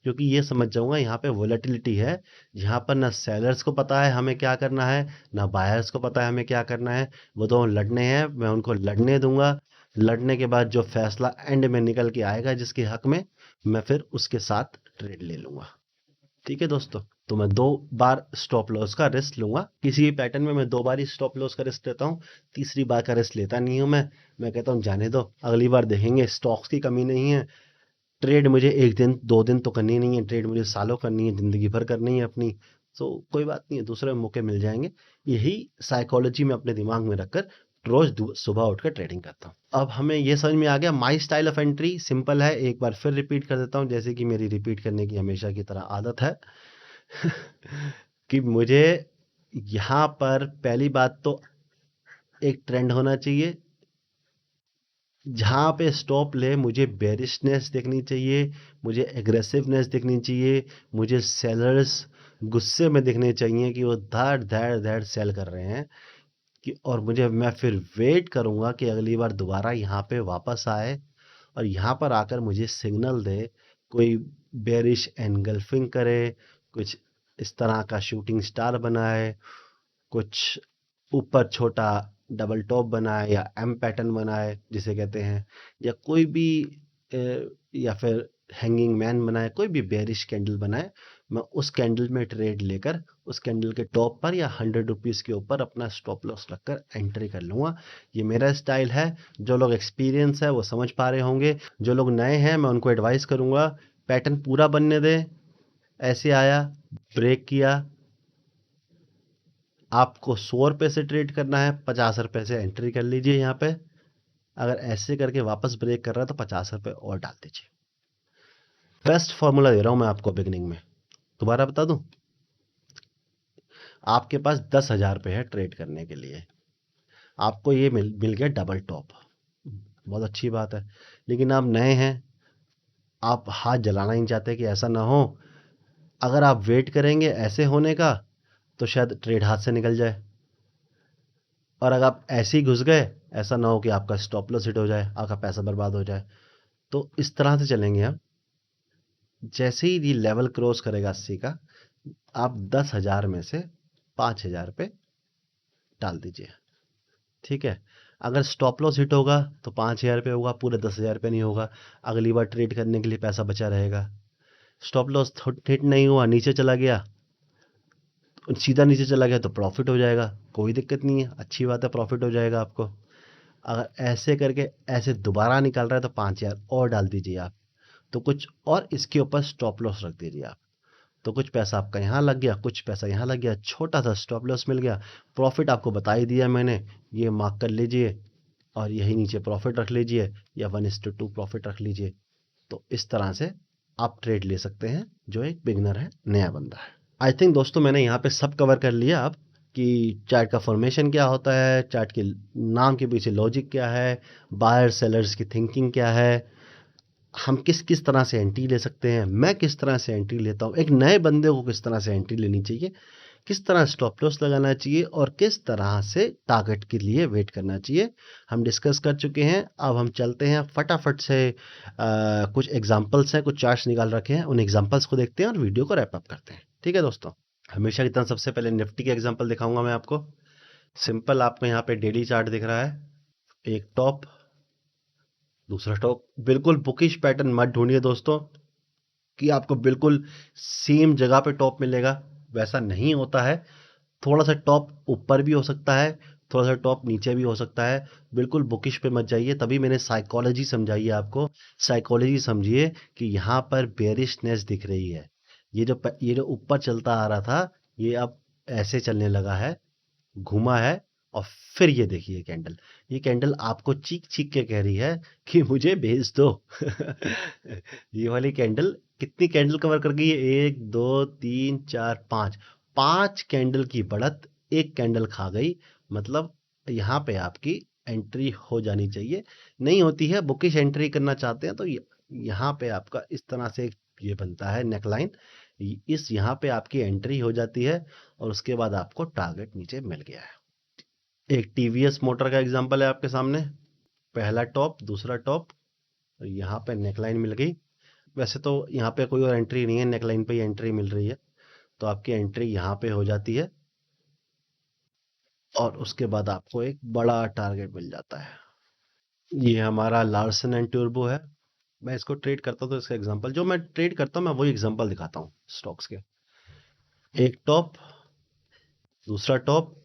क्योंकि ये समझ जाऊँगा यहाँ पे वोलेटिलिटी है, जहाँ पर ना सेलर्स को पता है हमें क्या करना है, ना बायर्स को पता है हमें क्या करना है। वो दोनों लड़ने हैं, मैं उनको लड़ने दूंगा। लड़ने के बाद जो फैसला एंड में निकल के आएगा जिसके हक में, मैं फिर उसके साथ ट्रेड ले लूँगा। ठीक है दोस्तों, तो मैं 2 बार स्टॉप लॉस का रिस्क लूंगा। किसी भी पैटर्न में मैं 2 बार ही स्टॉप लॉस का रिस्क लेता हूँ, तीसरी बार का रिस्क लेता नहीं हूँ। मैं कहता हूँ जाने दो, अगली बार देखेंगे। स्टॉक्स की कमी नहीं है, ट्रेड मुझे 1 दिन 2 दिन तो करनी नहीं है, ट्रेड मुझे सालों करनी है, ज़िंदगी भर करनी है अपनी। सो कोई बात नहीं है, दूसरे मौके मिल जाएंगे। यही साइकोलॉजी में अपने दिमाग में रखकर रोज सुबह उठकर ट्रेडिंग करता हूँ। अब हमें ये समझ में आ गया, माई स्टाइल ऑफ एंट्री सिंपल है। एक बार फिर रिपीट कर देता हूँ, जैसे कि मेरी रिपीट करने की हमेशा की तरह आदत है। कि मुझे यहाँ पर पहली बात तो एक ट्रेंड होना चाहिए, जहाँ पे स्टॉप ले मुझे बेरिशनेस देखनी चाहिए, मुझे एग्रेसिवनेस देखनी चाहिए, मुझे सेलर्स गुस्से में दिखने चाहिए कि वो धड़ धड़ धड़ सेल कर रहे हैं, कि और मैं फिर वेट करूँगा कि अगली बार दोबारा यहाँ पे वापस आए और यहाँ पर आकर मुझे सिग्नल दे, कोई बेरिश एनगल्फिंग करे, कुछ इस तरह का शूटिंग स्टार बनाए, कुछ ऊपर छोटा डबल टॉप बनाए या एम पैटर्न बनाए जिसे कहते हैं, या कोई भी या फिर हैंगिंग मैन बनाए, कोई भी बेरिश कैंडल बनाए, मैं उस कैंडल में ट्रेड लेकर उस कैंडल के टॉप पर या 100 रुपीज़ के ऊपर अपना स्टॉप लॉस रखकर एंट्री कर लूँगा। ये मेरा स्टाइल है। जो लोग एक्सपीरियंस है वो समझ पा रहे होंगे, जो लोग नए हैं मैं उनको एडवाइस करूँगा पैटर्न पूरा बनने दें। ऐसे आया, ब्रेक किया, आपको 100 रुपये से ट्रेड करना है, 50 रुपये से एंट्री कर लीजिए यहाँ पे। अगर ऐसे करके वापस ब्रेक कर रहा है तो 50 रुपये और डाल दीजिए। बेस्ट फॉर्मूला दे रहा हूँ मैं आपको बिगनिंग में। दोबारा बता दूं, आपके पास 10,000 रुपये है ट्रेड करने के लिए, आपको ये मिल गया डबल टॉप, बहुत अच्छी बात है। लेकिन आप नए हैं, आप हाथ जलाना नहीं चाहते कि ऐसा ना हो, अगर आप वेट करेंगे ऐसे होने का तो शायद ट्रेड हाथ से निकल जाए, और अगर आप ऐसे ही घुस गए, ऐसा ना हो कि आपका स्टॉप लॉस हिट हो जाए, आपका पैसा बर्बाद हो जाए। तो इस तरह से चलेंगे हम। जैसे ही ये लेवल क्रॉस करेगा 80 का, आप 10,000 में से 5,000 रुपये डाल दीजिए, ठीक है। अगर स्टॉप लॉस हिट होगा तो 5,000 रुपये होगा, पूरे 10,000 रुपये नहीं होगा। अगली बार ट्रेड करने के लिए पैसा बचा रहेगा। स्टॉप लॉस हिट नहीं हुआ, नीचे चला गया, सीधा नीचे चला गया तो प्रॉफिट हो जाएगा, कोई दिक्कत नहीं है, अच्छी बात है, प्रॉफिट हो जाएगा आपको। अगर ऐसे करके ऐसे दोबारा निकाल रहा है तो 5,000 और डाल दीजिए आप, तो कुछ और इसके ऊपर स्टॉप लॉस रख दीजिए आप, तो कुछ पैसा आपका यहाँ लग गया, कुछ पैसा यहाँ लग गया, छोटा सा स्टॉप लॉस मिल गया। प्रॉफिट आपको बता ही दिया मैंने, ये मार्क कर लीजिए और यही नीचे प्रॉफिट रख लीजिए, या 1:2 प्रॉफिट रख लीजिए। तो इस तरह से आप ट्रेड ले सकते हैं जो एक बिगनर है, नया बंदा है। आई थिंक दोस्तों मैंने यहाँ पे सब कवर कर लिया अब, कि चार्ट का फॉर्मेशन क्या होता है, चार्ट के नाम के पीछे लॉजिक क्या है, बायर सेलर्स की थिंकिंग क्या है, हम किस किस तरह से एंट्री ले सकते हैं, मैं किस तरह से एंट्री लेता हूँ, एक नए बंदे को किस तरह से एंट्री लेनी चाहिए, किस तरह स्टॉप लॉस लगाना चाहिए और किस तरह से टारगेट के लिए वेट करना चाहिए, हम डिस्कस कर चुके हैं। अब हम चलते हैं फटाफट से, कुछ एग्जांपल्स हैं, कुछ चार्ट्स निकाल रखे हैं, उन एग्जांपल्स को देखते हैं और वीडियो को रैप अप करते हैं। ठीक है दोस्तों, हमेशा की तरह सबसे पहले निफ्टी के एग्जांपल दिखाऊंगा मैं आपको। सिंपल, आपको यहाँ पे डेली चार्ट दिख रहा है, एक टॉप, दूसरा टॉप। बिल्कुल बुकिश पैटर्न मत ढूंढिए दोस्तों कि आपको बिल्कुल सेम जगह पे टॉप मिलेगा, वैसा नहीं होता है। थोड़ा सा टॉप ऊपर भी हो सकता है, थोड़ा सा टॉप नीचे भी हो सकता है। बिल्कुल बुकिश पे मत जाइए, तभी मैंने साइकोलॉजी समझाई है आपको। साइकोलॉजी समझिए कि यहाँ पर बेरिशनेस दिख रही है, ये जो ऊपर चलता आ रहा था, ये अब ऐसे चलने लगा है, घुमा है, और फिर ये देखिए कैंडल, ये कैंडल आपको चीख चीख के कह रही है कि मुझे भेज दो। ये वाली कैंडल कितनी कैंडल कवर कर गई है, 1 2 3 4 5, 5 कैंडल की बढ़त, एक कैंडल खा गई। मतलब यहाँ पे आपकी एंट्री हो जानी चाहिए, नहीं होती है। बुकिश एंट्री करना चाहते हैं तो यहाँ पे आपका इस तरह से ये बनता है नेकलाइन, इस यहाँ पे आपकी एंट्री हो जाती है और उसके बाद आपको टारगेट नीचे मिल गया है। एक टीवीएस मोटर का एग्जांपल है आपके सामने, पहला टॉप, दूसरा टॉप, यहाँ पे नेकलाइन मिल गई। वैसे तो यहाँ पे कोई और एंट्री नहीं है, नेकलाइन पे ही एंट्री मिल रही है, तो आपकी एंट्री यहाँ पे हो जाती है और उसके बाद आपको एक बड़ा टारगेट मिल जाता है। ये हमारा लार्सन एंड टूर्बो है। मैं इसको ट्रेड करता हूँ तो इसका एग्जांपल, जो मैं ट्रेड करता हूँ मैं वही एग्जांपल दिखाता हूँ स्टॉक्स के। एक टॉप, दूसरा टॉप,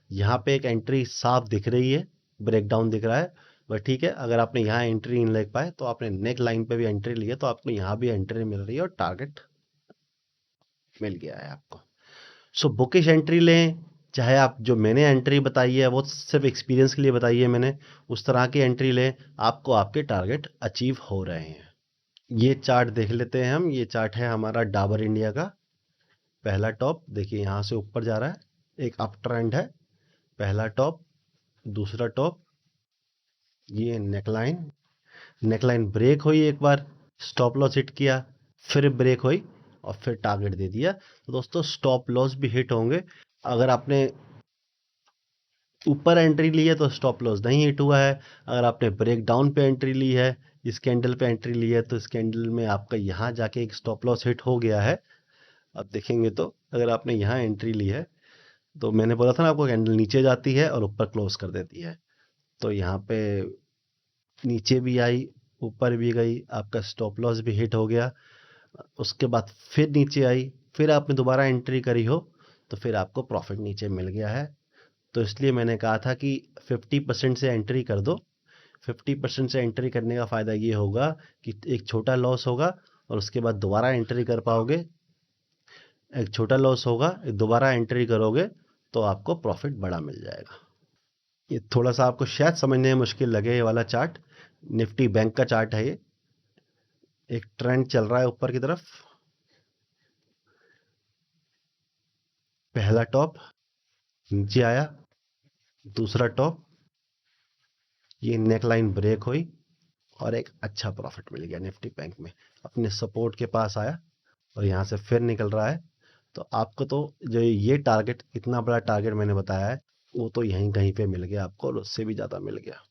यहाँ पे एक एंट्री साफ दिख रही है, ब्रेकडाउन दिख रहा है, बट ठीक है। अगर आपने यहाँ एंट्री नहीं ले पाए तो आपने नेक लाइन पे भी एंट्री ली है, तो आपको यहाँ भी एंट्री मिल रही है और टारगेट मिल गया है आपको। सो बुकिश एंट्री लें, चाहे आप जो मैंने एंट्री बताई है वो सिर्फ एक्सपीरियंस के लिए बताई है मैंने, उस तरह की एंट्री लें, आपको आपके टारगेट अचीव हो रहे हैं। ये चार्ट देख लेते हैं हम। ये चार्ट है हमारा डाबर इंडिया का। पहला टॉप देखिए यहाँ से ऊपर जा रहा है, एक अप ट्रेंड है, पहला टॉप, दूसरा टॉप, ये नेकलाइन, नेकलाइन ब्रेक हुई एक बार, स्टॉप लॉस हिट किया, फिर ब्रेक हुई और फिर टारगेट दे दिया। तो दोस्तों स्टॉप लॉस भी हिट होंगे। अगर आपने ऊपर एंट्री ली है तो स्टॉप लॉस नहीं हिट हुआ है। अगर आपने ब्रेक डाउन पे एंट्री ली है, इस कैंडल पे एंट्री ली है, तो इस कैंडल में आपका यहाँ जाके एक स्टॉप लॉस हिट हो गया है। आप देखेंगे तो अगर आपने यहाँ एंट्री ली है, तो मैंने बोला था ना आपको, कैंडल नीचे जाती है और ऊपर क्लोज कर देती है। तो यहाँ पे नीचे भी आई, ऊपर भी गई, आपका स्टॉप लॉस भी हिट हो गया। उसके बाद फिर नीचे आई, फिर आपने दोबारा एंट्री करी हो, तो फिर आपको प्रॉफिट नीचे मिल गया है। तो इसलिए मैंने कहा था कि 50% से एंट्री कर दो। 50% से एंट्री करने का फ़ायदा ये होगा कि एक छोटा लॉस होगा और उसके बाद दोबारा एंट्री कर पाओगे। एक छोटा लॉस होगा, दोबारा एंट्री करोगे तो आपको प्रॉफिट बड़ा मिल जाएगा। ये थोड़ा सा आपको शायद समझने में मुश्किल लगे, ये वाला चार्ट निफ्टी बैंक का चार्ट है। ये एक ट्रेंड चल रहा है ऊपर की तरफ। पहला टॉप नीचे आया, दूसरा टॉप, ये नेक लाइन ब्रेक हुई और एक अच्छा प्रॉफिट मिल गया निफ्टी बैंक में। अपने सपोर्ट के पास आया और यहाँ से फिर निकल रहा है। तो आपको तो जो ये टारगेट, इतना बड़ा टारगेट मैंने बताया है, वो तो यहीं कहीं पे मिल गया आपको और उससे भी ज़्यादा मिल गया।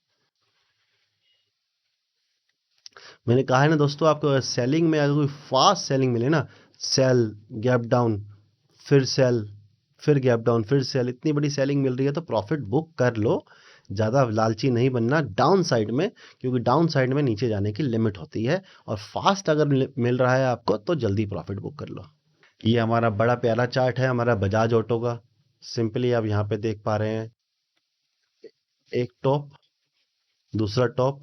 मैंने कहा है ना दोस्तों, आपको सेलिंग में अगर कोई फास्ट सेलिंग मिले ना, सेल, गैप डाउन, फिर सेल, फिर गैप डाउन, फिर सेल, इतनी बड़ी सेलिंग मिल रही है तो प्रॉफिट बुक कर लो। ज़्यादा लालची नहीं बनना डाउन साइड में, क्योंकि डाउन साइड में नीचे जाने की लिमिट होती है। और फास्ट अगर मिल रहा है आपको तो जल्दी प्रॉफिट बुक कर लो। ये हमारा बड़ा प्यारा चार्ट है हमारा बजाज ऑटो का। सिंपली आप यहाँ पे देख पा रहे हैं, एक टॉप, दूसरा टॉप,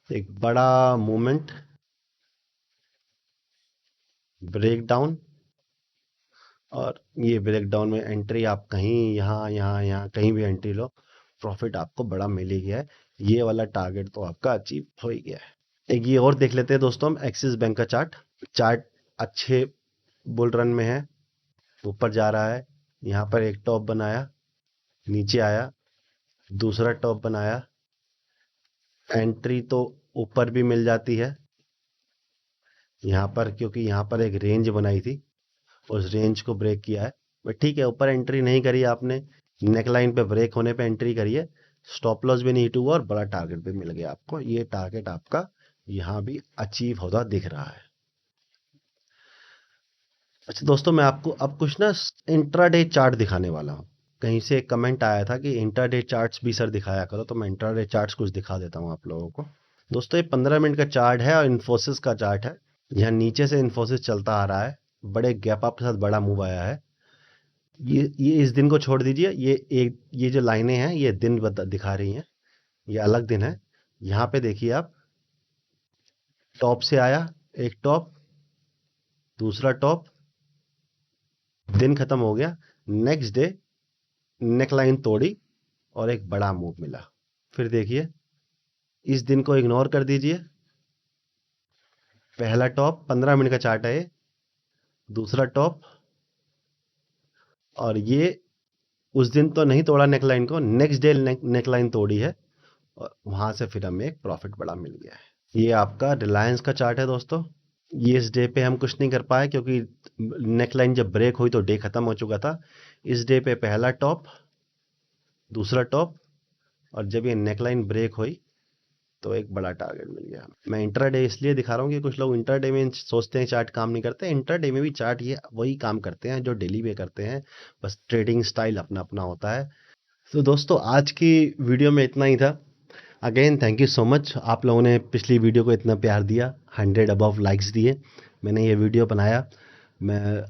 एक बड़ा मूवमेंट, ब्रेक डाउन, और ये ब्रेक डाउन में एंट्री आप कहीं यहाँ यहाँ यहाँ कहीं भी एंट्री लो, प्रॉफिट आपको बड़ा मिल ही गया है। ये वाला टारगेट तो आपका अचीव हो ही गया है। एक ये और देख लेते हैं दोस्तों हम, एक्सिस बैंक का चार्ट। चार्ट अच्छे बुल रन में है, ऊपर जा रहा है। यहाँ पर एक टॉप बनाया, नीचे आया, दूसरा टॉप बनाया, एंट्री तो ऊपर भी मिल जाती है यहाँ पर, क्योंकि यहाँ पर एक रेंज बनाई थी, उस रेंज को ब्रेक किया है। बट ठीक है, ऊपर एंट्री नहीं करी आपने, नेक लाइन पे ब्रेक होने पे एंट्री करिए, स्टॉप लॉस भी नहीं हिट हुआ और बड़ा टारगेट भी मिल गया आपको। ये टारगेट आपका यहाँ भी अचीव होता दिख रहा है। अच्छा दोस्तों, मैं आपको अब कुछ ना इंट्राडे चार्ट दिखाने वाला हूँ। कहीं से एक कमेंट आया था कि इंट्राडे चार्ट्स भी सर दिखाया करो, तो मैं इंट्राडे चार्ट्स कुछ दिखा देता हूँ आप लोगों को। दोस्तों, ये 15 मिनट का चार्ट है और इन्फोसिस का चार्ट है। यहाँ नीचे से इन्फोसिस चलता आ रहा है, बड़े गैप अप के साथ बड़ा मूव आया है। ये इस दिन को छोड़ दीजिए, ये जो लाइनें हैं ये दिन दिखा रही हैं, ये अलग दिन है। यहाँ पे देखिए आप, टॉप से आया, एक टॉप, दूसरा टॉप, दिन खत्म हो गया, नेक्स्ट डे नेक लाइन तोड़ी और एक बड़ा मूव मिला। फिर देखिए, इस दिन को इग्नोर कर दीजिए, पहला टॉप, 15 मिनट का चार्ट है ये, दूसरा टॉप, और ये उस दिन तो नहीं तोड़ा नेकलाइन को, नेक्स्ट डे नेकलाइन तोड़ी है और वहां से फिर हमें एक प्रॉफिट बड़ा मिल गया है। ये आपका रिलायंस का चार्ट है दोस्तों। ये इस डे पे हम कुछ नहीं कर पाए क्योंकि नेकलाइन जब ब्रेक हुई तो डे खत्म हो चुका था। इस डे पे पहला टॉप, दूसरा टॉप, और जब ये नेकलाइन ब्रेक हुई तो एक बड़ा टारगेट मिल गया। मैं इंट्राडे इसलिए दिखा रहा हूँ कि कुछ लोग इंट्राडे में सोचते हैं चार्ट काम नहीं करते। इंट्राडे में भी चार्ट ये वही काम करते हैं जो डेली पे करते हैं, बस ट्रेडिंग स्टाइल अपना अपना होता है। तो दोस्तों, आज की वीडियो में इतना ही था। Again thank you so much, आप लोगों ने पिछली वीडियो को इतना प्यार दिया, 100 अबव लाइक्स दिए, मैंने ये वीडियो बनाया। मैं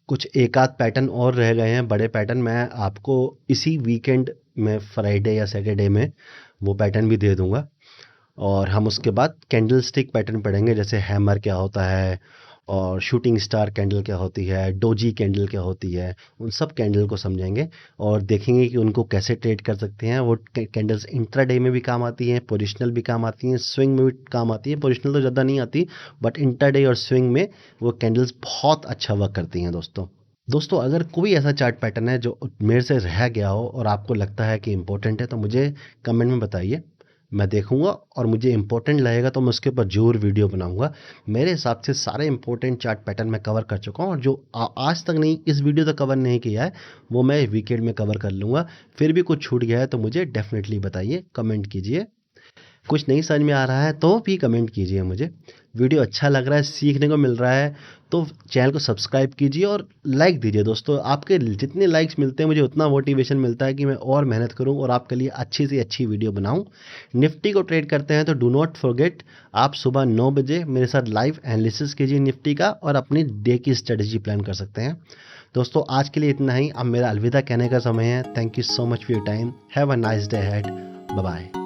कुछ एक आध पैटर्न और रह गए हैं, बड़े पैटर्न, मैं आपको इसी वीकेंड में फ्राइडे या सैटरडे में वो पैटर्न भी दे दूंगा। और हम उसके बाद कैंडल स्टिक पैटर्न पढ़ेंगे, जैसे हैमर क्या होता है और शूटिंग स्टार कैंडल क्या होती है, डोजी कैंडल क्या होती है, उन सब कैंडल को समझेंगे और देखेंगे कि उनको कैसे ट्रेड कर सकते हैं। वो कैंडल्स इंट्राडे में भी काम आती हैं, पोजिशनल भी काम आती हैं, स्विंग में भी काम आती है। पोजिशनल तो ज़्यादा नहीं आती, बट इंट्राडे और स्विंग में वो कैंडल्स बहुत अच्छा वर्क करती हैं दोस्तों। अगर कोई ऐसा चार्ट पैटर्न है जो मेरे से रह गया हो और आपको लगता है कि इम्पोर्टेंट है, तो मुझे कमेंट में बताइए, मैं देखूंगा और मुझे इंपॉर्टेंट लगेगा तो मैं उसके ऊपर जरूर वीडियो बनाऊंगा। मेरे हिसाब से सारे इंपॉर्टेंट चार्ट पैटर्न मैं कवर कर चुका हूँ, और जो आज तक नहीं, इस वीडियो तक कवर नहीं किया है, वो मैं वीकेंड में कवर कर लूँगा। फिर भी कुछ छूट गया है तो मुझे डेफिनेटली बताइए, कमेंट कीजिए। कुछ नहीं समझ में आ रहा है तो भी कमेंट कीजिए मुझे। वीडियो अच्छा लग रहा है, सीखने को मिल रहा है तो चैनल को सब्सक्राइब कीजिए और लाइक दीजिए। दोस्तों, आपके जितने लाइक्स मिलते हैं मुझे उतना मोटिवेशन मिलता है कि मैं और मेहनत करूं और आपके लिए अच्छी से अच्छी वीडियो बनाऊं। निफ्टी को ट्रेड करते हैं तो डू नॉट फॉरगेट, आप सुबह 9 बजे मेरे साथ लाइव एनालिसिस कीजिए निफ्टी का, और अपनी डे की स्ट्रेटजी प्लान कर सकते हैं। दोस्तों, आज के लिए इतना ही। अब मेरा अलविदा कहने का समय है। Thank you so much for your time. Have a nice day ahead. Bye bye.